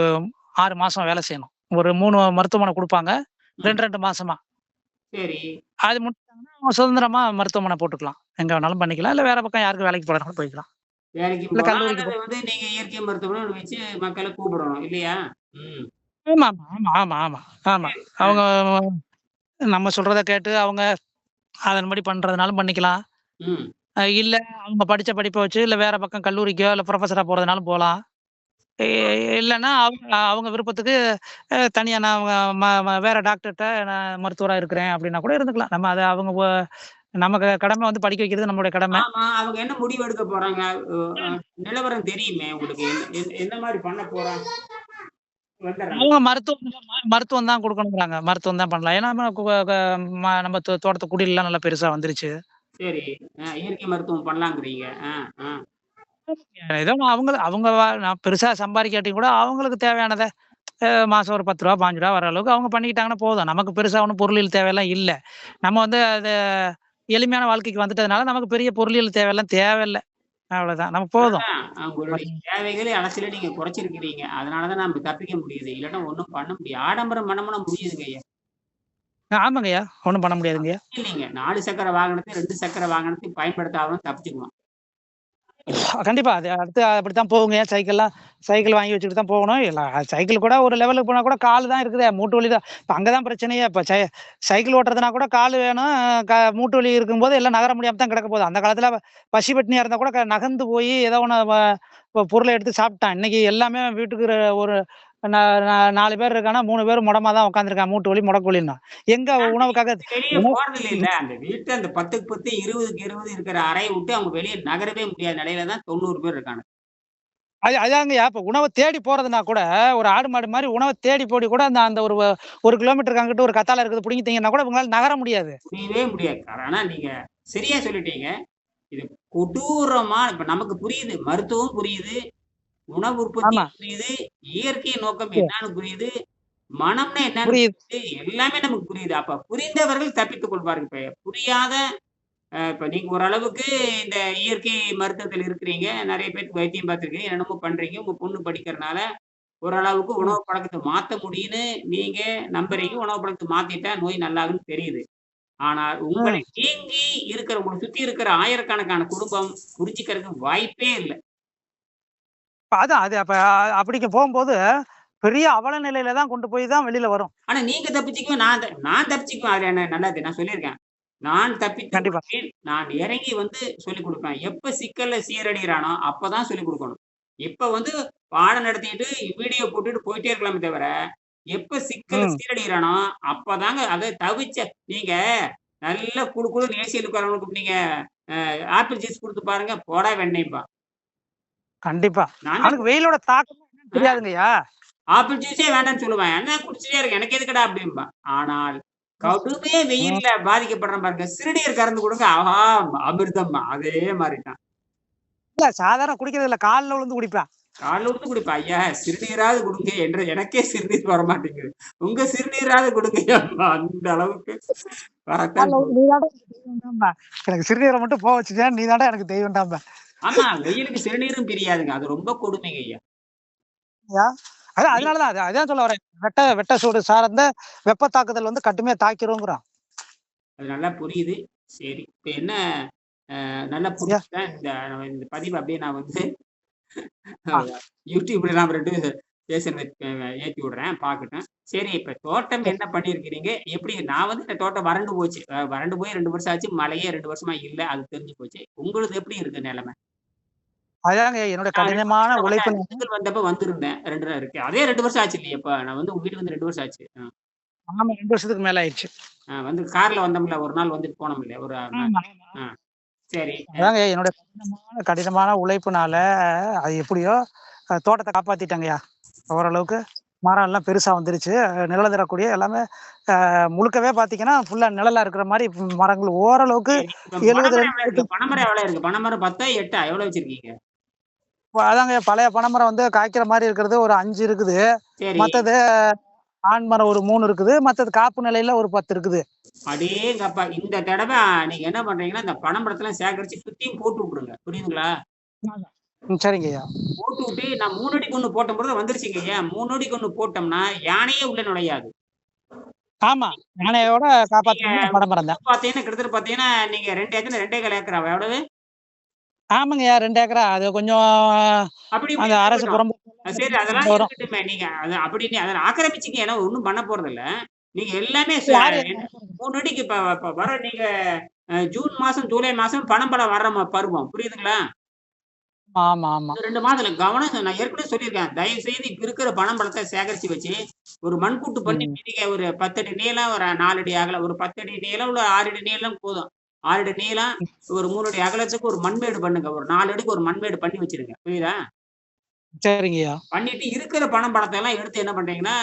6 மாசம் வேலை செய்யணும். ஒரு 3 மருத்துவமனை குடுப்பாங்க. ம். 2, 2 மாசமா. சரி. அது முடிச்சுட்டாங்கன்னா, அவங்க சுதந்திரமா மருத்துவமனை போட்டுக்கலாம். எங்க வேணாலும் பண்ணிக்கலாம். இல்ல வேற பக்கம் யாருக்கு வேலைக்கு போறதுனாலும் போய்க்கலாம். வேலைக்கும் இல்ல போலாம். கல்லூரிக்கு அல்லது வந்து நீங்க இயற்கை மருத்துவம்னு ஒண்ணு வச்சு மக்கள கூப்பிடணும் இல்லையா? ம். ஆமாமா, ஆமா, ஆமா, ஆமா, ஆமா. சரி. அவங்க நம்ம சொல்றத கேட்டு அவங்க அதன்படி பண்றதுனாலும் பண்ணிக்கலாம். ம். இல்ல அவங்க படிச்ச படிப்ப வச்சு இல்ல வேற பக்கம் கல்லூரிக்கோ, இல்ல புரொஃபஸரா போறதுனாலும் போலாம். இ இல்லன்னா அவங்க அவங்க விருப்பத்துக்கு தனியா நான் அவங்க ம ம வேற டாக்டர்ட்ட நான் மருத்துவரா இருக்கிறேன் அப்படின்னா கூட இருந்துக்கலாம். நம்ம அத அவங்க நமக்கு கடமை வந்து படிக்க வைக்கிறது நம்மளுடைய கடமை. ஆமா. அவங்க என்ன முடிவு எடுக்க போறாங்க? அ அ நிலவரம் தெரியுமே உங்களுக்கு. என்ன மாரி பண்ண போறாங்க? வந்துர்றாங்க. அவங்க மருத்துவம் தான் குடுக்கணுங்கிறாங்க. மருத்துவம் தான் பண்ணலாம். ஏன்னா நம்ம கு க நம்ம தோட்டத்து குடில்லாம் நல்லா பெருசா வந்துருச்சு. சரி. இயற்கை மருத்துவம் பண்ணலாங்கிறீங்க. ஆ, ஆ. ஏதோ அவங்க நான் பெருசா சம்பாரிக்காட்டியும் கூட அவங்களுக்கு தேவையானத மாசம் ஒரு ரூ. 10 ரூ. 15 வர அளவுக்கு அவங்க பண்ணிக்கிட்டாங்கன்னா போதும். நமக்கு பெருசா ஒண்ணும் பொருளியல் தேவையெல்லாம் இல்ல. நம்ம வந்து அது எளிமையான வாழ்க்கைக்கு வந்துட்டதுனால நமக்கு பெரிய பொருளியல் தேவையெல்லாம் தேவையில்ல. அவ்வளவுதான். நமக்கு போதும். அதுதான் உங்களுடைய தேவைகள அலசல நீங்க குறைச்சிருக்கிறீங்க. அதனால தான் நம்ம தப்பிக்க முடியுது. இல்லன்னா ஒண்ணும் பண்ண முடியாது. ஆடம்பரம் பண்ணோம்னா முடியுதுங்க ஐயா. ஆமாங்கய்யா. ஒண்ணும் பண்ண முடியாதுங்கய்யா. இல்லைங்க. 4 சக்கர வாகனத்த 2 சக்கர வாகனத்தையும் பயன்படுத்தாம தப்பிச்சுக்கலாம். கண்டிப்பா. அது அடுத்து அப்படித்தான் போகுங்க. சைக்கிள் வாங்கி வச்சுட்டு தான் போகணும். சைக்கிள் கூட ஒரு லெவலுக்கு போனா கூட கால் தான் இருக்குதே. மூட்டு வலி தான். இப்ப அங்க தான் பிரச்சனையே. இப்ப சைக்கிள் ஓட்டுறதுனா கூட கால் வேணும். மூட்டு வலி இருக்கும்போது எல்லாம் நகர முடியாம தான் கிடக்க போகுது. அந்த காலத்துல பசி பட்டினியா இருந்தா கூட நகர்ந்து போய் ஏதோ ஒண்ணு பொருள எடுத்து சாப்பிட்டான். இன்னைக்கு எல்லாமே வீட்டுக்கு ஒரு 4 பேர் இருக்கான்னா 3 பேர் முடமா தான் உட்காந்துருக்கான். மூட்டு வலி, முடக்கு வலின்னா. எங்க உணவுக்காக வெளியே உணவு போறது இல்ல அந்த வீட்டு அந்த 10க்கு 10 20க்கு 20 இருக்கிற அறையை விட்டு அவங்க வெளியே நகரவே முடியாத நிலையில தான் 90 பேர் இருக்காங்க. அதாங்கய்யா. இப்ப உணவ தேடி போறதுன்னா கூட, ஒரு ஆடு மாடு மாரி உணவ தேடி போடி கூட அந்த அந்த ஒரு 1 கிலோமீட்டருக்கு அங்கிட்டு ஒரு கத்தாழ இருக்குது புடுங்கி திங்கன்னா கூட இவங்களால நகர முடியாது. முடியவே முடியாது. ஆனா நீங்க சரியா சொல்லிட்டீங்க. இது கொடூரமா இப்ப நமக்கு புரியுது. மருத்துவம் புரியுது. உணவு உற்பத்தி ஆமா. புரியுது. இயற்கை நோக்கம் என்னன்னு புரியுது. மனம்னா என்னன்னு புரியுது. புரியுது. எல்லாமே நமக்கு புரியுது. அப்ப புரிந்தவர்கள் தப்பித்துக் கொள்வார்கள். இப்ப புரியாத இப்ப நீங்க ஓரளவுக்கு இந்த இயற்கை மருத்துவத்துல இருக்கிறீங்க. நெறைய பேத்துக்கு வைத்தியம் பார்த்துருக்கீங்க. என்னென்னமோ பண்றீங்க. உங்க பொண்ணு படிக்கிறனால ஓரளவுக்கு ம். உணவு பழக்கத்த மாத்த முடியும்னு நீங்க நம்புறீங்க. உணவு பழக்கத்த மாத்திட்டா நோய் நல்லாகும்னு தெரியுது. ஆனால் உங்களை ம். நீங்கி இருக்கிற உங்கள சுத்தி இருக்கிற ஆயிரக்கணக்கான குடும்பம் புரிஞ்சுக்கிறதுக்கு வாய்ப்பே இல்ல. அதான் அது அப்ப அப்படிக்கு போம்போது, பெரிய அவல நிலையில தான் கொண்டு போய் தான் வெளில வரும். ஆனா நீங்க தப்பிச்சுக்குவேன். நான் தப்பிச்சுக்குவேன். அதுல என்ன நல்லது. நான் சொல்லியிருக்கேன். நான் தப்பித்துக் கண்டிப்பா. கொள்வேன். நான் இறங்கி வந்து சொல்லிக் குடுப்பேன். எப்ப சிக்கல்ல சீரழிறானோ, அப்பதான் சொல்லிக் குடுக்கணும். இப்ப வந்து பாடம் நடத்திட்டு வீடியோ போட்டுட்டு போயிட்டே இருக்கலாமே தவிர, எப்ப சிக்கல்ல ம். சீரழிறானோ, அப்பதாங்க அத தவிச்ச நீங்க நல்லா குளு குளுன்னு ஏசில உட்கார்றவனுக்கு நீங்க ஆப்பிள் ஜூஸ் குடுத்து பாருங்க. போடா வெண்ணெய்ம்பான். கண்டிப்பா. நான் தான் அவனுக்கு வெயிலோட தாக்கம் என்னன்னு அ தெரியாதுங்கய்யா. ஆப்பிள் ஜூஸே வேண்டான்னு சொல்லுவேன். "என்ன குடிச்சிட்டே இருக்க. எனக்கு எதுக்குடா?" அப்படிம்பான். ஆனால் ம். கடுமையா ம். வெயில்ல பாதிக்கப்படுறேன் பாருங்க. சிறுநீர் கறந்து குடுங்க. ஆஹா! அமிர்தம்பான். அதே மாரி தான். இல்ல சாதாரண குடிக்கிறது இல்ல. கால்ல விழுந்து குடிப்பேன். கால்ல விழுந்து குடிப்பேன். ஐயா சிறுநீராவது குடுங்க என்று எனக்கே சிறுநீர் வரமாட்டேங்குது. உங்க சிறுநீராவது குடுங்கய்யாம்பா. அந்த அளவுக்கு வரத்தான் கால்ல போகுது. விழுந்து நீ தான்டா எனக்கு தெய்வம்டாம்பேன். எனக்கு சிறுநீர மட்டும் வச்சுட்டியா, நீ தான்டா எனக்கு தெய்வம்டாம்பேன். ஆமா, வெயிலுக்கு சிறுநீரும் பிரியாதுங்க. அது ரொம்ப கொடுமைங்க ஐயா. யா அதான் அதனால தான் அதான் சொல்ல வரேன். வெட்ட சூடு சார்ந்த வெப்ப தாக்குதல் வந்து கடுமையா தாக்கிருங்கிறோம். அது நல்லா புரியுது. சரி. இப்ப என்ன நல்லா ஐயா. புரிஞ்சுட்டேன். இந்த பதிவ அப்படியே நான் வந்து ஆ. YouTubeல நாம 2 பேசுனத ஏத்தி விடுறேன் பார்க்கட்டும். சரி இப்ப தோட்டம் சரி. என்ன பண்ணியிருக்கிறீங்க? எப்படி நான் வந்து இந்த தோட்டம் வறண்டு போச்சு. வறண்டு போய் 2 வருஷம் ஆச்சு. மழையே 2 வருஷமா இல்ல. அது தெரிஞ்சு போச்சு. உங்களுது எப்படி இருக்கு நிலைமை? அதாங்க என்னுடைய நான் 2 கடினமான வருஷத்துல உழைப்பு வந்தேன். திண்டுக்கல் வந்தப்ப வந்திருந்தேன். 2 இருக்கு. அதே 2 வருஷம் ஆச்சு இல்லையேப்பா? நான் வந்து உங்க வீட்டுக்கு வந்து 2 வருஷம் ஆச்சு. ஆமா 2 வருஷத்துக்கு மேல ஆயிடுச்சு. வந்து கார்ல வந்தோம்ல. ஒரு நாள் வந்துட்டு போனோம் இல்லையா? ஒரு ஆமா. ஆ சரி. அதாங்க என்னுடைய கடினமான கடினமான உழைப்புனால அது எப்படியோ தோட்டத்த காப்பாத்திட்டேங்கய்யா. ஓரளவுக்கு மரம் எல்லாம் பெருசா வந்துருச்சு. நிழல் தரக்கூடிய எல்லாமே முழுக்கவே பார்த்தீங்கன்னா, ஃபுல்லா நிழலா இருக்கிற மாரி மரங்கள் ஓரளவுக்கு சரி. இப்ப 70ல பனைமரம் எவ்வளோ இருக்கு? பனைமரம் எவ்வளோ இருக்கு? பனைமரம் 10ஆ 8ஆ எவ்வளோ வச்சிருக்கீங்க? அதாங்க பழைய பனைமரம் வந்து காய்க்கிற மாரி இருக்கிறது ஒரு 5 இருக்குது. சரி. மத்தது ஆண் மரம் ஒரு 3 இருக்குது. மத்தது காப்பு நிலையில ஒரு 10 இருக்குது. அடேங்கப்பா! இந்த தடவ நீங்க என்ன பண்றீங்கன்னா, இந்த பனம்பழத்தலாம் சேகரிச்சு சுத்தியும் போட்டு விட்டுருங்க. புரியுதுங்களா? ம். சரிங்கய்யா. போட்டு விட்டு நான் 3 அடிக்கு 1 போட்டபொழுது வந்துருச்சுங்கய்யா. 3 அடிக்கு 1 போட்டோம்னா, யானையே உள்ள நுழையாது. ஆமா. யானையோட நீங்க காப்பாத்தணும்னா பனைமரம் தான். பார்த்தீங்கன்னா, கிட்டத்தட்ட பார்த்தீங்கன்னா, நீங்க 2 ஏக்கர் 2 1/4 ஏக்கரா எவ்வளவு? ஆமாங்கய்யா 2 ஏக்கரா. அது கொஞ்சம் அப்படி அந்த இப்படின்னு அரசு இருக்கட்டும். சரி அதெல்லாம் வரும். இருக்கட்டுமே. நீங்க அது அப்படின்னு அத ஆக்கிரமிச்சுங்க. ஏன்னா ஒண்ணும் பண்ண போறதில்ல. நீங்க எல்லாமே யாரு என்ன 3 அடிக்கு இப்ப இப்ப வர நீங்க ஜூன் மாசம், ஜூலை மாசம் பனம்பழம் வர்ற பருவம். புரியுதுங்களா? ஆமா, ஆமா. இந்த 2 மாதத்துல கவனம் நான் ஏற்கனவே சொல்லியிருக்கேன். தயவு செய்து இப்ப இருக்கிற பனம்பழத்த சேகரிச்சு வச்சு, ஒரு மண்கூட்டு பண்ணி ம். மீதிக்க ஒரு 10 அடி நீளம், ஒரு 4 அடி அகலம். ஒரு 10 அடி நீளம், இல்ல 6 அடி நீளம் போதும். 6 அடி நீளம், ஒரு 3 அடி அகலத்துக்கு ஒரு மண்மேடு பண்ணுங்க. ஒரு 4 அடிக்கு ஒரு மண்மேடு பண்ணி வச்சுருங்க. புரியுதா? சரிங்கய்யா. பண்ணிட்டு இருக்கிற பணம் பணத்த எல்லாம் எடுத்து என்ன பண்றீங்கன்னா,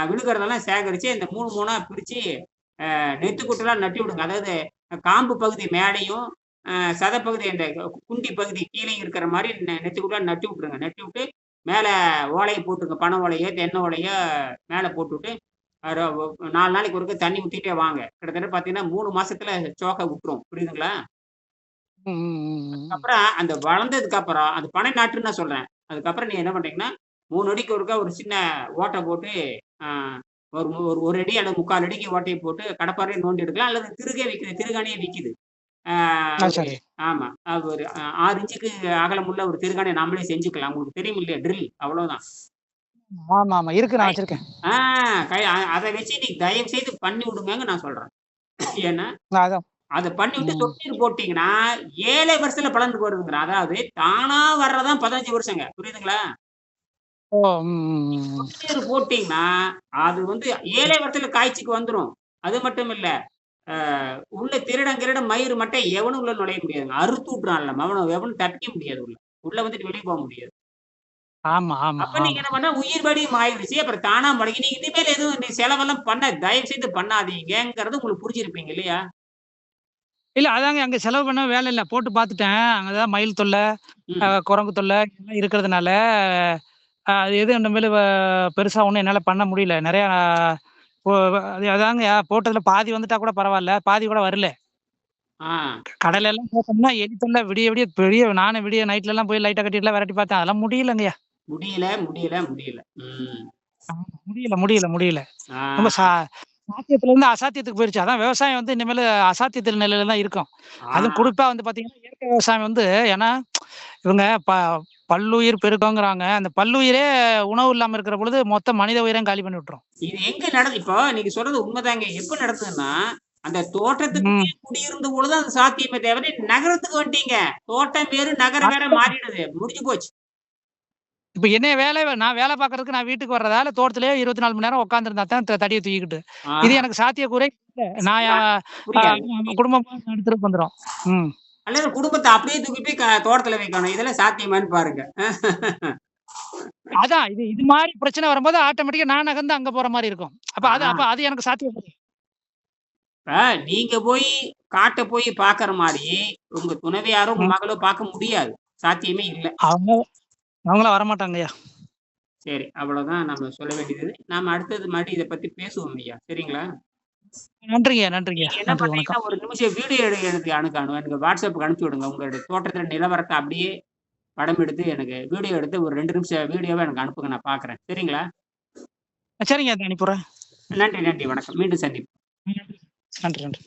விழுகிறதெல்லாம் சேகரிச்சு இந்த 3 மூணா பிரிச்சு, நெத்துக்குட்டலா நட்டி விடுங்க. அதாவது காம்பு பகுதி மேலயும், சதப்பகுதி அந்த குண்டி பகுதி கீழயும் இருக்கிற மாரி நெத்துக்குட்டலா நட்டி விட்டுருங்க. நட்டி விட்டு மேல ஓலைய போட்டுருங்க. பனை ஓலையோ, தென்னை ஓலையோ மேல போட்டுவிட்டு, ஒரு 4 நாளைக்கு ஒருக்க தண்ணி ஊத்திட்டே வாங்க. கிட்டத்தட்ட பார்த்தீங்கன்னா, 3 மாசத்துல சோக விட்டுரும். புரியுதுங்களா? ம், ம், ம். அப்புறம் அந்த வளர்ந்ததுக்கு அப்புறம், அது பனை நாற்றுன்னு நான் சொல்றேன். அதுக்கப்புறம் நீங்க என்ன பண்றீங்கன்னா, 3 அடிக்கு ஒருக்கா ஒரு சின்ன ஓட்ட போட்டு, ஆ ஒரு ஒரு 1 அடி அல்லது 3/4 அடிக்கு ஓட்டைய போட்டு கடப்பாரைய நோண்டி எடுக்கலாம். அல்லது திருகே விக்குது. திருகாணியே விக்குது. ஆ ஒரு சரி. ஆமா. அது ஒரு 6 இன்ச்சுக்கு அகலமுள்ள ஒரு திருகாணிய நாமளே செஞ்சுக்கலாம். உங்களுக்கு தெரியும் இல்லையா? ட்ரில் அவ்வளோதான். ஆமாமா. இருக்கு நான் கை வச்சிருக்கேன். ஆ அத வச்சு நீங்க தயவு செய்து பண்ணி விடுங்கன்னு நான் சொல்றேன். ஏன்னா, அதான். அத பண்ணிவிட்டு ம். சொட்டு நீர் போட்டீங்கன்னா, 7 வருஷத்துல பலனுக்கு வருதுங்கிறேன். அதாவது தானா வர்றதான் 15 வருஷங்க. புரியுதுங்களா? ஓ! ம். உமிழ்நீர் போட்டீங்கன்னா, அது வந்து 7 வருஷத்துல காய்ச்சுக்கு வந்துரும். அது மட்டும் இல்ல. அ உள்ள திருடன் கிருடன் மயிரு மட்டும் எவனும் உள்ள நுழைய முடியாதுங்க. அறுத்து விட்டுறான்ல. எவனும் தப்பிக்க முடியாது உள்ள. உள்ள வந்துட்டு வெளிய போ முடியாது. ஆமா, ஆமா, அப்ப நீங்க ஆமா. என்ன பண்ணா உயிர் பலியும் ஆயிருச்சு. அப்புறம் தானா முடங்கி நீங்க இனிமேல் எதுவும் நீ செலவெல்லாம் தயவு செய்து பண்ணாதீங்கங்கிறது உங்களுக்கு புரிஞ்சிருப்பீங்க இல்லையா? இல்ல அதாங்க அங்க செலவு பண்ண வேலை இல்ல. போட்டு பார்த்துட்டேன். அங்க தான் மயில் தொல்ல, ம். குரங்கு தொல்ல இதெல்லாம் இருக்கிறதுனால, அது எதுவும் இனிமேலு பெருசா ஒண்ணும் என்னால பண்ண முடியல. நெறையா இப்போ அது அதாங்கய்யா போட்டதுல பாதி வந்துட்டா கூட பரவால்ல. பாதி கூட வரல. ஆ. கடலைலாம் போட்டோம்னா எலி தொல்ல விடிய விடிய பெரிய நானும் விடிய நைட்லலாம் போய் லைட்ட கட்டிட்டுலாம் வெரட்டி பார்த்தேன். அதெல்லாம் முடியலங்கய்யா. முடியல. ம். ஆமா. முடியல, முடியல, முடியல. ரொம்ப ஆ. சாத்தியத்துலருந்து அசாத்தியத்துக்கு போயிருச்சு. அதான் விவசாயம் வந்து இனிமேலு அசாத்தியத்துல நிலையில தான் இருக்கும். அதுவும் ஆ. குறிப்பா வந்து பார்த்தீங்கன்னா, இயற்கை விவசாயம் வந்து ஏன்னா, இவங்க பல்லுயிர் பெருக்கங்கிறாங்க. அந்த பல்லுயிரே உணவு இல்லாம இருக்கிற பொழுது, மொத்த மனித உயிரையும் காலி பண்ணி விட்டுரும். இது எங்க இப்போ நீங்க சொல்றது உண்மைதாங்க. எப்ப நடக்குதுன்னா, அந்த ம். தோட்டத்துக்குள்ளேயே குடியிருந்த பொழுது அது சாத்தியமே தவிர, நகரத்துக்கு வந்துட்டீங்க. தோட்டம் வேறு, நகரம் வேற அதுதான். மாறிடுது. முடிஞ்சு போச்சு. இப்ப என்னைய நான் வேலை பார்க்கறதுக்கு நான் வீட்டுக்கு வர்றதா, இல்ல தோட்டத்திலேயே 24 மணி நேரம் உட்கார்ந்திருந்தா தான் தடிய தூக்கிக்கிட்டு. இது ஆஹா. எனக்கு சாத்தியக்கூறே இல்ல. நான் புரியாது. குடும்பமா எடுத்துட்டு வந்துரும். ம். அல்லது குடும்பத்த அப்படியே தூக்கி போய் தோட்டத்துல வைக்கணும். இதெல்லாம் சாத்தியமான்னு பாருங்க. அதான் இது இது மாரி பிரச்சனை வரும்போது ஆட்டோமேட்டிக்கா நான் நகர்ந்து அங்க போற மாரி இருக்கும். ஆ. அப்ப அது எனக்கு சாத்தியப்படும். இப்ப நீங்க போய் காட்ட போய் பார்க்கற மாரி, உங்க துணைவியாரோ, உங்க ம். மகளோ பார்க்க முடியாது. சாத்தியமே இல்ல. அவங்க அவங்கலாம் வரமாட்டாங்கய்யா. சரி. அவ்வளோதான் நம்ம சொல்ல வேண்டியது. நாம அடுத்தது மறுபடியும் இத பத்தி பேசுவோம் ஐயா. சரிங்களா? நன்றிங்கய்யா, நன்றிங்கய்யா. நீங்க என்ன நன்றி, பண்றீங்கன்னா, வணக்கம். ஒரு நிமிஷம் வீடியோ எனக்கு எனக்கு WhatsAppக்கு அனுப்பிச்சு விடுங்க. உங்களுடைய தோட்டத்தில நிலவரத்த அப்படியே படம் எடுத்து எனக்கு வீடியோ எடுத்து ஒரு 2 நிமிஷம் வீடியோவா எனக்கு அனுப்புங்க. நான் பார்க்குறேன். சரிங்களா? சரிங்க. அத அனுப்பிவுடுறேன். நன்றி. வணக்கம். மீண்டும் சந்திப்போம். நன்றி, நன்றி.